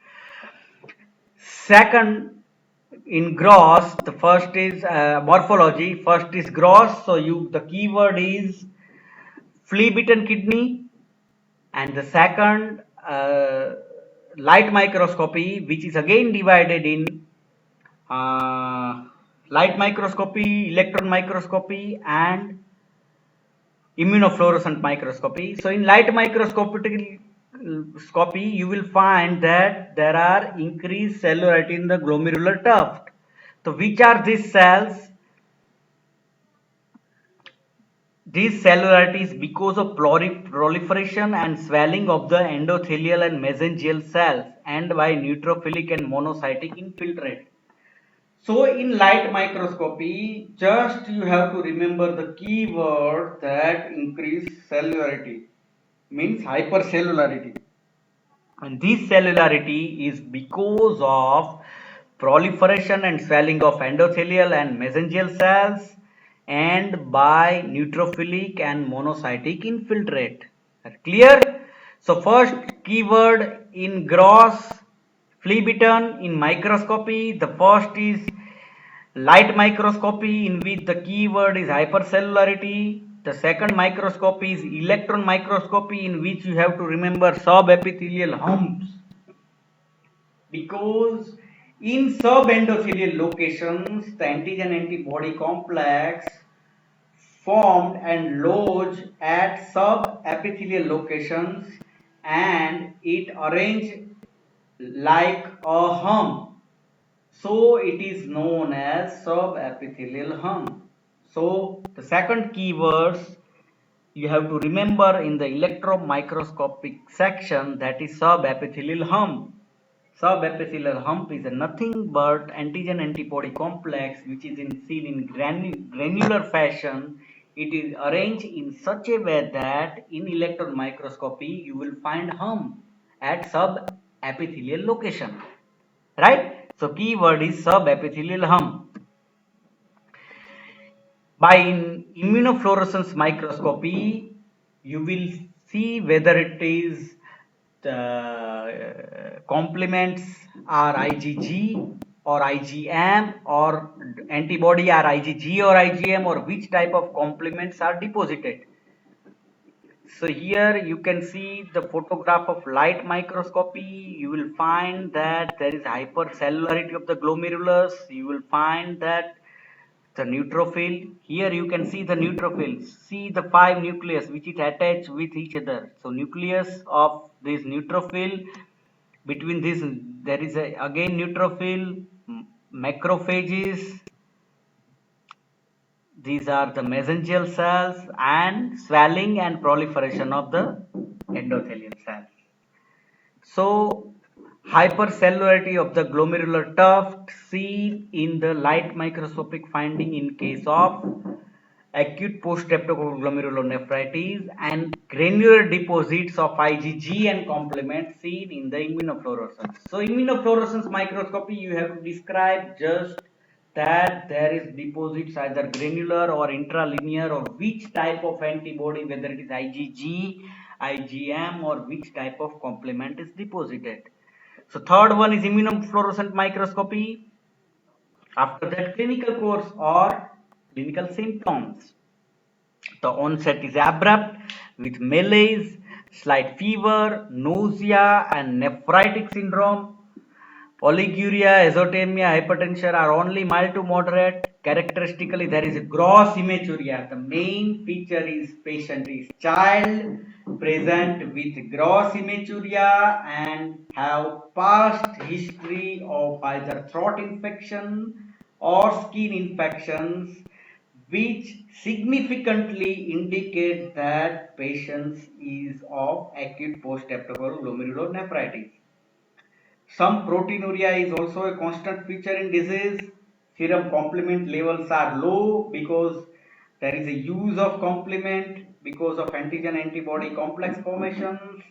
Second, in gross, the first is morphology. First is gross. So the keyword is flea-bitten kidney, and the second light microscopy, which is again divided in light microscopy, electron microscopy, and immunofluorescent microscopy. So in light microscopy, you will find that there are increased cellularity in the glomerular tuft. So which are these cells? These cellularities because of proliferation and swelling of the endothelial and mesangial cells and by neutrophilic and monocytic infiltrate. So in light microscopy, just you have to remember the keyword that increase cellularity means hypercellularity. And this cellularity is because of proliferation and swelling of endothelial and mesangial cells and by neutrophilic and monocytic infiltrate. Clear? So first keyword in gross flea-bitten, in microscopy the first is light microscopy in which the keyword is hypercellularity. The second microscopy is electron microscopy in which you have to remember subepithelial humps, because in subendothelial locations the antigen antibody complex formed and lodged at subepithelial locations and it arranged like a hump. So it is known as subepithelial hump. So the second keywords you have to remember in the electron microscopic section, that is subepithelial hump. Subepithelial hump is nothing but antigen antibody complex which is seen in granular fashion. It is arranged in such a way that in electron microscopy you will find hump at subepithelial location. Right? So keyword is subepithelial hump. By immunofluorescence microscopy, you will see whether it is complements are IgG or IgM or antibody are IgG or IgM, or which type of complements are deposited. So here you can see the photograph of light microscopy. You will find that there is hypercellularity of the glomerulus. You will find that the neutrophil, here you can see the neutrophils. See the 5 nucleus which is attached with each other. So nucleus of this neutrophil, between this there is again neutrophil, macrophages, These are the mesangial cells and swelling and proliferation of the endothelial cells. So, hypercellularity of the glomerular tuft seen in the light microscopic finding in case of acute post-streptococcal glomerulonephritis and granular deposits of IgG and complement seen in the immunofluorescence. So, immunofluorescence microscopy, you have to describe just that there is deposits either granular or intralinear, or which type of antibody, whether it is IgG, IgM, or which type of complement is deposited. So third one is immunofluorescent microscopy. After that, clinical course or clinical symptoms. The onset is abrupt with malaise, slight fever, nausea, and nephritic syndrome. Oliguria, azotemia, hypertension are only mild to moderate. Characteristically, there is a gross hematuria. The main feature is patient is child present with gross hematuria and have past history of either throat infection or skin infections, which significantly indicate that patient is of acute post-streptococcal glomerulonephritis. Some proteinuria is also a constant feature in disease. Serum complement levels are low because there is a use of complement because of antigen antibody complex formations.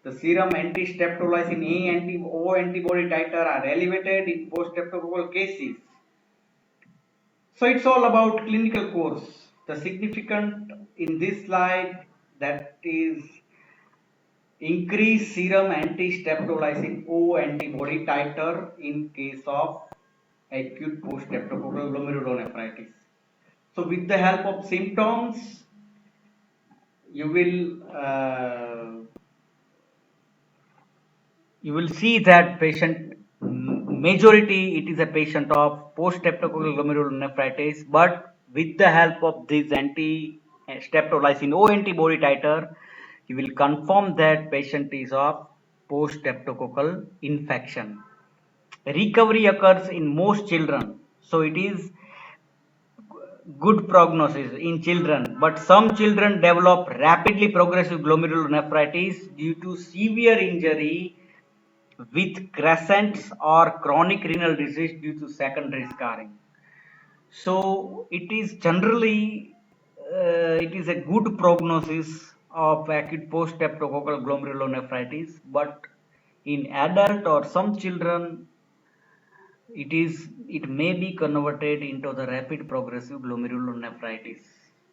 The serum anti-streptolysin A O antibody titer are elevated in post-streptococcal cases. So it's all about clinical course. The significant in this slide, that is increase serum anti-streptolysin O antibody titer in case of acute post-streptococcal glomerulonephritis. So with the help of symptoms, you will see that patient majority it is a patient of post-streptococcal glomerulonephritis, but with the help of this anti-streptolysin O antibody titer, you will confirm that patient is of post-streptococcal infection. Recovery occurs in most children, so it is good prognosis in children, but some children develop rapidly progressive glomerulonephritis due to severe injury with crescents or chronic renal disease due to secondary scarring. So it is generally it is a good prognosis of acute post-streptococcal glomerulonephritis, but in adult or some children it may be converted into the rapid progressive glomerulonephritis.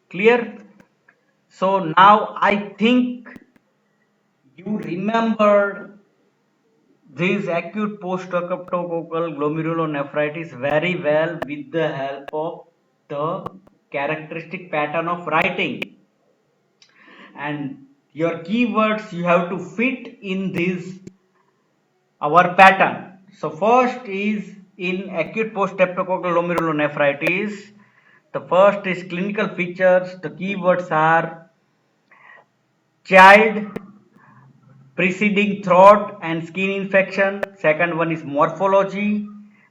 Clear? So now I think you remembered this acute post-streptococcal glomerulonephritis very well with the help of the characteristic pattern of writing, and your keywords you have to fit in this our pattern. So first is in acute post-streptococcal glomerulonephritis. The first is clinical features. The keywords are child, preceding throat and skin infection. Second one is morphology.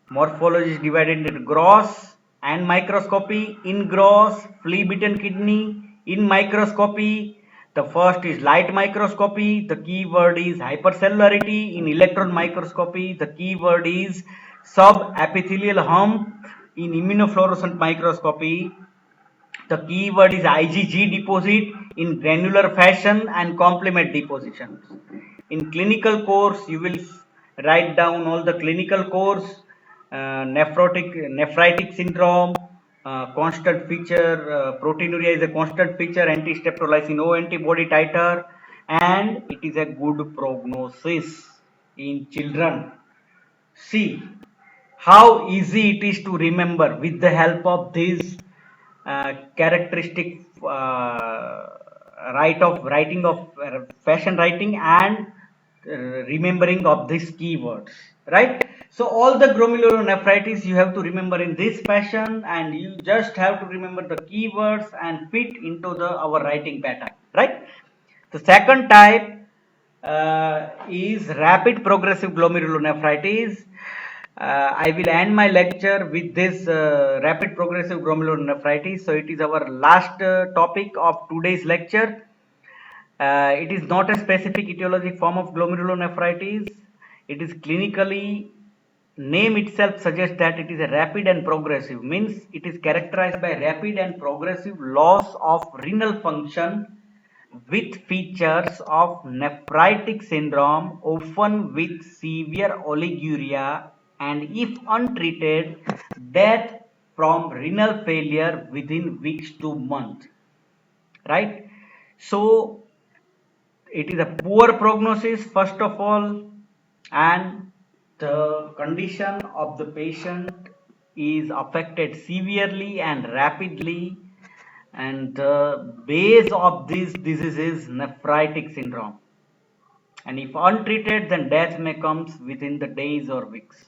Morphology is divided into gross and microscopy. In gross, flea-bitten kidney. In microscopy, the first is light microscopy. The keyword is hypercellularity. In electron microscopy, the keyword is subepithelial hump. In immunofluorescent microscopy, the keyword is IgG deposit in granular fashion and complement depositions. In clinical course, you will write down all the clinical course, nephritic syndrome, constant feature, proteinuria is a constant feature, anti-streptolysin O antibody titer, and it is a good prognosis in children. See how easy it is to remember with the help of these characteristic writing of fashion writing and remembering of these keywords, right? So all the glomerulonephritis you have to remember in this fashion, and you just have to remember the keywords and fit into our writing pattern, right? The second type is rapid progressive glomerulonephritis. I will end my lecture with this rapid progressive glomerulonephritis. So it is our last topic of today's lecture. It is not a specific etiologic form of glomerulonephritis. It is clinically, name itself suggests that it is a rapid and progressive, means it is characterized by rapid and progressive loss of renal function with features of nephritic syndrome, often with severe oliguria, and if untreated, death from renal failure within weeks to months. Right? So it is a poor prognosis first of all, and the condition of the patient is affected severely and rapidly, and the base of this disease is nephritic syndrome, and if untreated then death may comes within the days or weeks.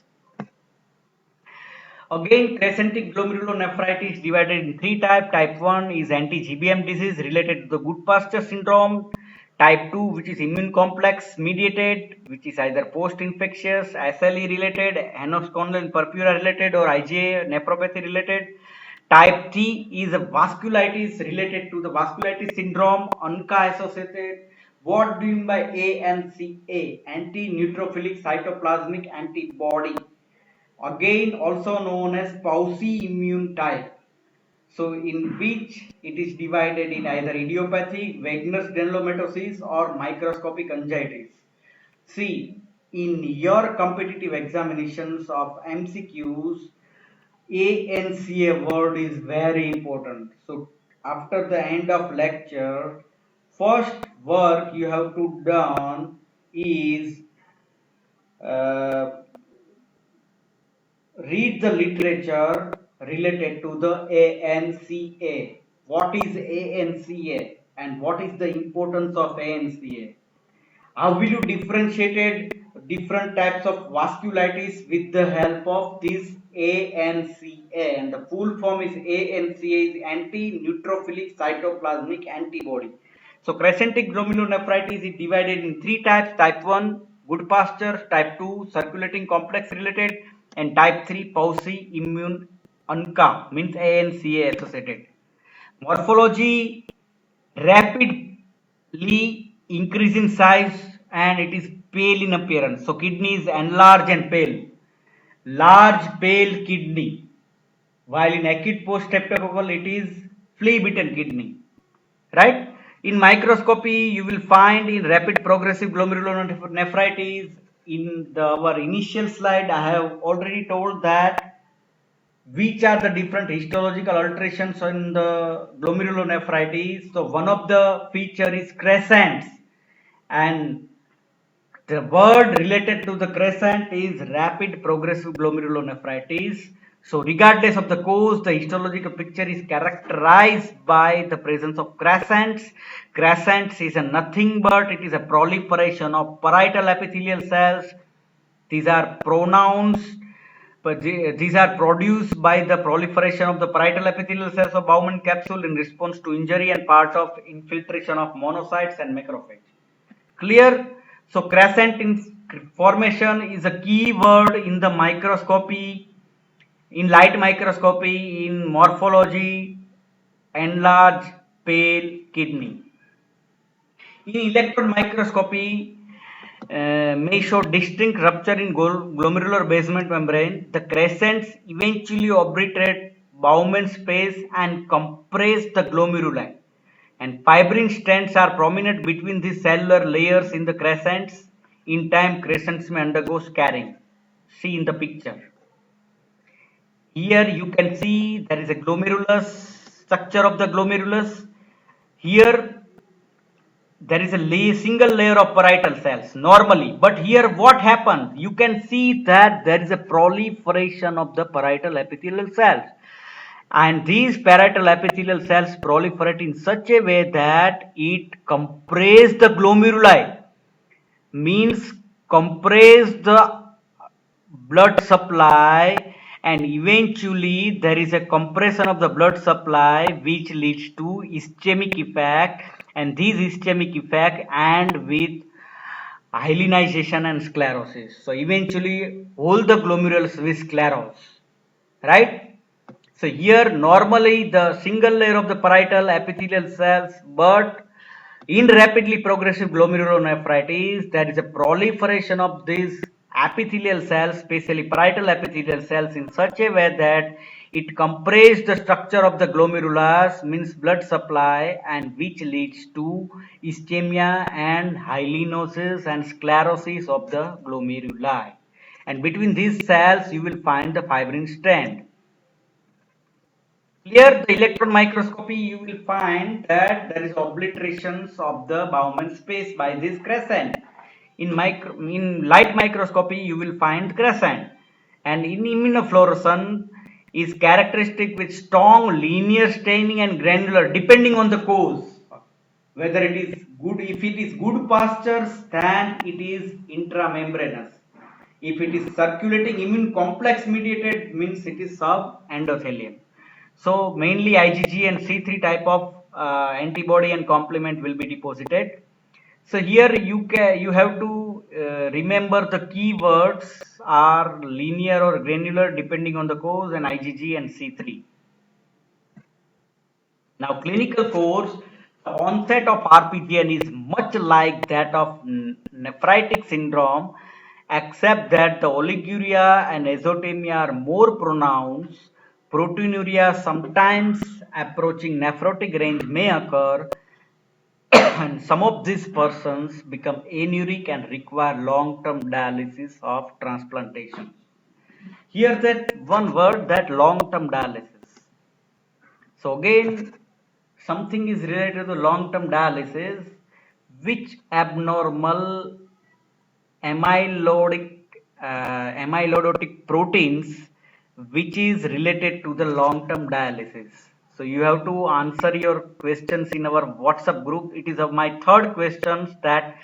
Again, crescentic glomerulonephritis divided in three types. Type 1 is anti-GBM disease related to the Goodpasture syndrome. Type 2, which is immune complex mediated, which is either post-infectious, SLE related, anoscondyl purpura related, or IgA nephropathy related. Type 3 is a vasculitis related to the vasculitis syndrome, ANCA associated. What do you mean by ANCA? Anti-neutrophilic cytoplasmic antibody, again also known as Pauci immune type. So in which it is divided in either idiopathic, Wegener's granulomatosis or microscopic angiitis. See, in your competitive examinations of MCQs, ANCA word is very important. So after the end of lecture, first work you have to done is uh, read the literature related to the ANCA. What is ANCA and what is the importance of ANCA? How will you differentiate different types of vasculitis with the help of this ANCA? And the full form is ANCA is anti-neutrophilic cytoplasmic antibody. So crescentic glomerulonephritis is divided in three types. Type 1, Goodpasture. Type 2, circulating complex related. And type 3, Pauci immune ANCA, means ANCA associated. Morphology: rapidly increase in size, and it is pale in appearance. So kidney is enlarged and pale. Large pale kidney. While in acute post streptococcal it is flea bitten kidney. Right? In microscopy you will find in rapid progressive glomerulonephritis, in our initial slide I have already told that which are the different histological alterations in the glomerulonephritis. So one of the feature is crescents, and the word related to the crescent is rapid progressive glomerulonephritis. So regardless of the cause, the histological picture is characterized by the presence of crescents. Crescents is a nothing but it is a proliferation of parietal epithelial cells. These are pronouns, but these are produced by the proliferation of the parietal epithelial cells of Bowman capsule in response to injury and parts of infiltration of monocytes and macrophages. Clear? So crescent formation is a key word in the microscopy, in light microscopy, in morphology, enlarged pale kidney. In electron microscopy, may show distinct rupture in glomerular basement membrane. The crescents eventually obliterate Bowman space and compress the glomeruli, and fibrin stents are prominent between these cellular layers in the crescents. In time, crescents may undergo scarring. See in the picture. Here you can see there is a glomerulus, structure of the glomerulus. Here there is a single layer of parietal cells normally, but here what happens, you can see that there is a proliferation of the parietal epithelial cells, and these parietal epithelial cells proliferate in such a way that it compresses the glomeruli, means compress the blood supply, and eventually there is a compression of the blood supply which leads to ischemic effect, and these ischemic effect end with hyalinization and sclerosis. So eventually all the glomerulus will sclerose, right? So here normally the single layer of the parietal epithelial cells, but in rapidly progressive glomerulonephritis, there is a proliferation of these epithelial cells, especially parietal epithelial cells, in such a way that it compresses the structure of the glomerulus, means blood supply, and which leads to ischemia and hyalinosis and sclerosis of the glomeruli. And between these cells, you will find the fibrin strand. Here, the electron microscopy, you will find that there is obliterations of the Bowman space by this crescent. In light microscopy, you will find crescent, and in immunofluorescence is characteristic with strong linear staining and granular, depending on the cause. Whether it is good, if it is good pastures, then it is intramembranous. If it is circulating immune complex mediated, means it is subendothelium. So mainly IgG and C3 type of antibody and complement will be deposited. So here you have to remember the keywords are linear or granular depending on the cause, and IgG and C3. Now clinical course, the onset of RPGN is much like that of nephritic syndrome, except that the oliguria and azotemia are more pronounced. Proteinuria, sometimes approaching nephrotic range, may occur, and some of these persons become anuric and require long-term dialysis of transplantation. Here that one word, that long-term dialysis. So again, something is related to long-term dialysis, which abnormal amyloidic amyloidotic proteins which is related to the long-term dialysis. So you have to answer your questions in our WhatsApp group. It is of my third questions, that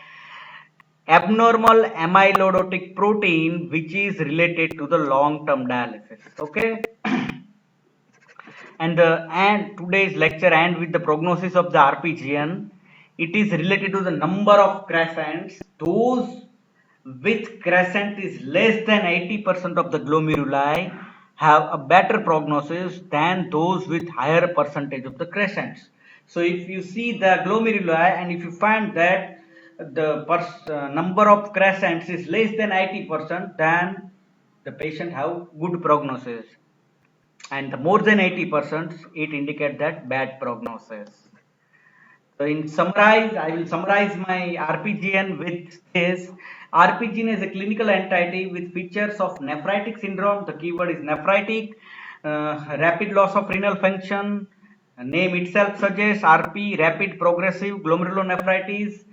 abnormal amyloidotic protein which is related to the long-term dialysis. Okay. And today's lecture end with the prognosis of the RPGN. It is related to the number of crescents. Those with crescent is less than 80% of the glomeruli have a better prognosis than those with higher percentage of the crescents. So if you see the glomeruli and if you find that the number of crescents is less than 80%, then the patient have good prognosis, and the more than 80%, it indicate that bad prognosis. So in summarize, I will summarize my RPGN with this. RPGN is a clinical entity with features of nephritic syndrome. The keyword is nephritic, rapid loss of renal function. Name itself suggests RP, rapid progressive glomerulonephritis.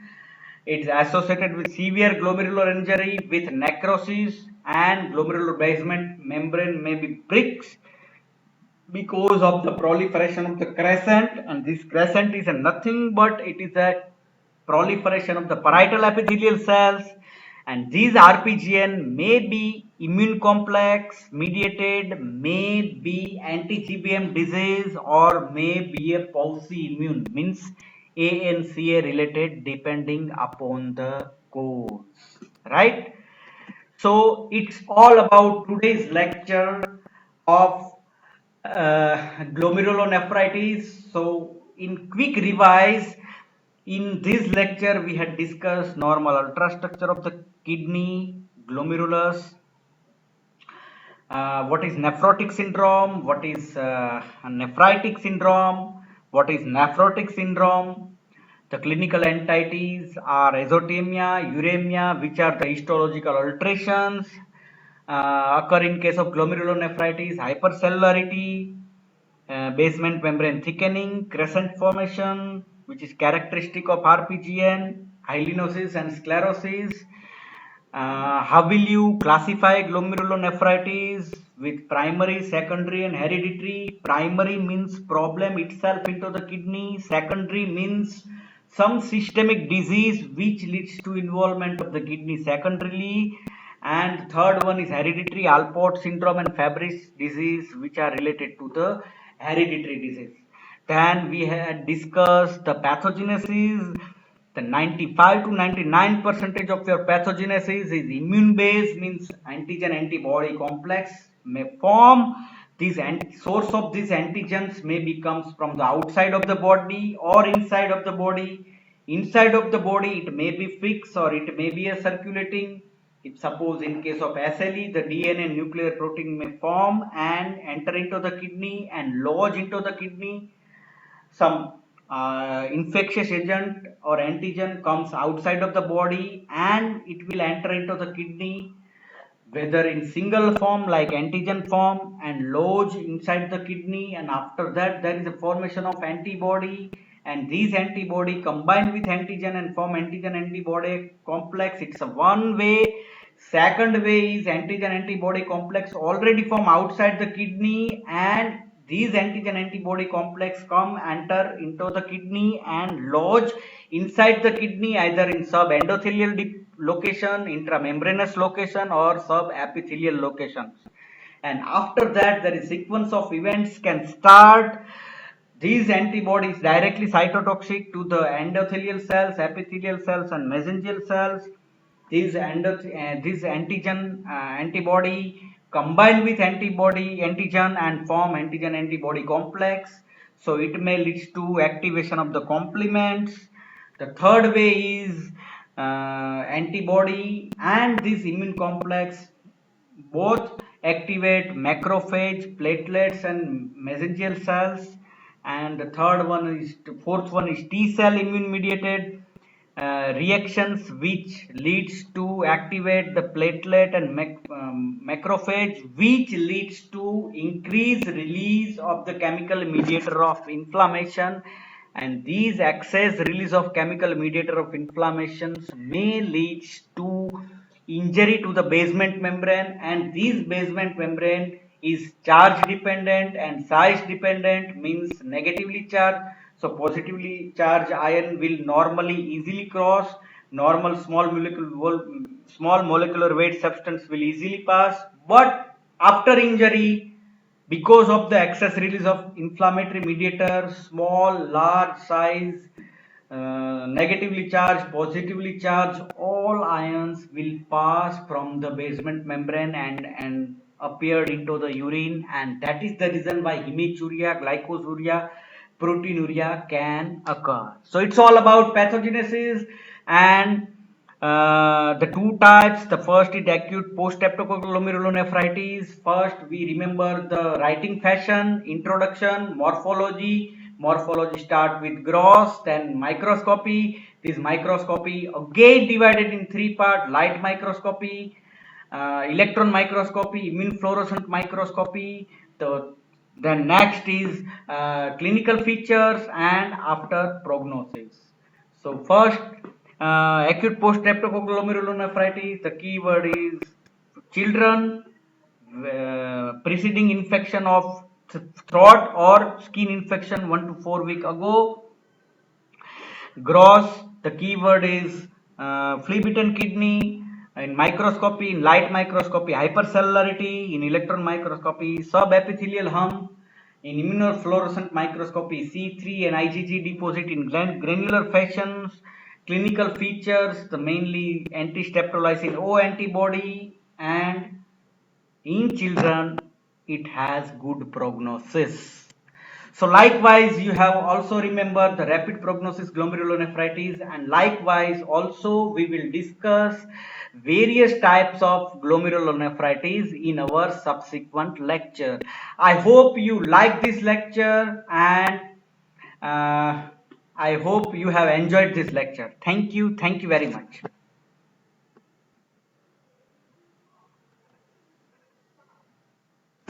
It's associated with severe glomerular injury with necrosis, and glomerular basement membrane may be bricks because of the proliferation of the crescent, and this crescent is a nothing but it is a proliferation of the parietal epithelial cells, and these RPGN may be immune complex mediated, may be anti-GBM disease, or may be a palsy immune, means ANCA related, depending upon the cause, right? So it's all about today's lecture of glomerulonephritis. So in quick revise, in this lecture we had discussed normal ultrastructure of the kidney, glomerulus, what is nephrotic syndrome, what is nephritic syndrome, what is nephrotic syndrome. The clinical entities are azotemia, uremia, which are the histological alterations occur in case of glomerulonephritis, hypercellularity, basement membrane thickening, crescent formation, which is characteristic of RPGN, hyalinosis and sclerosis. How will you classify glomerulonephritis with primary, secondary, and hereditary? Primary means problem itself into the kidney. Secondary means some systemic disease which leads to involvement of the kidney secondarily. And third one is hereditary, Alport syndrome and Fabry's disease, which are related to the hereditary disease. Then we had discussed the pathogenesis, The 95 to 99 percentage of your pathogenesis is immune based, means antigen antibody complex may form. These source of these antigens may be comes from the outside of the body or inside of the body. Inside of the body it may be fixed or it may be a circulating. If suppose in case of SLE, the DNA nuclear protein may form and enter into the kidney and lodge into the kidney. Some infectious agent or antigen comes outside of the body and it will enter into the kidney, whether in single form like antigen form, and lodge inside the kidney, and after that there is a formation of antibody, and these antibody combine with antigen and form antigen antibody complex. It's a one way. Second way is antigen antibody complex already from outside the kidney, and these antigen antibody complex come enter into the kidney and lodge inside the kidney either in subendothelial location, intramembranous location, or subepithelial locations. And after that there is sequence of events can start. These antibodies directly cytotoxic to the endothelial cells, epithelial cells, and mesangial cells. This antigen antibody combine with antibody antigen and form antigen antibody complex. So it may lead to activation of the complements. The third way is antibody and this immune complex both activate macrophage, platelets, and mesangial cells. And the fourth one is T cell immune mediated reactions, which leads to activate the platelet and macrophage, which leads to increased release of the chemical mediator of inflammation. And these excess release of chemical mediator of inflammations may lead to injury to the basement membrane, and this basement membrane is charge dependent and size dependent, means negatively charged. So positively charged ion will normally easily cross. Normal small molecular weight substance will easily pass. But after injury, because of the excess release of inflammatory mediators, small, large size, negatively charged, positively charged, all ions will pass from the basement membrane and appeared into the urine, and that is the reason why hematuria, glycosuria, proteinuria can occur. So it's all about pathogenesis and the two types. The first is acute post-streptococcal glomerulonephritis. First, we remember the writing fashion, introduction, morphology. Morphology start with gross, then microscopy. This microscopy again divided in three parts: light microscopy, electron microscopy, immunofluorescent microscopy. Then next is clinical features and after prognosis. So first, acute post-streptococcal glomerulonephritis. The keyword is children preceding infection of throat or skin infection 1 to 4 weeks ago. Gross. The keyword is flea-bitten kidney. In microscopy, in light microscopy, hypercellularity. In electron microscopy, subepithelial hump. In immunofluorescent microscopy, C3 and IgG deposit in granular fashions. Clinical features, the mainly anti-streptolysin O antibody, and in children it has good prognosis. So likewise, you have also remember the rapid prognosis glomerulonephritis, and likewise also we will discuss various types of glomerulonephritis in our subsequent lecture. I hope you like this lecture, and I hope you have enjoyed this lecture. Thank you very much.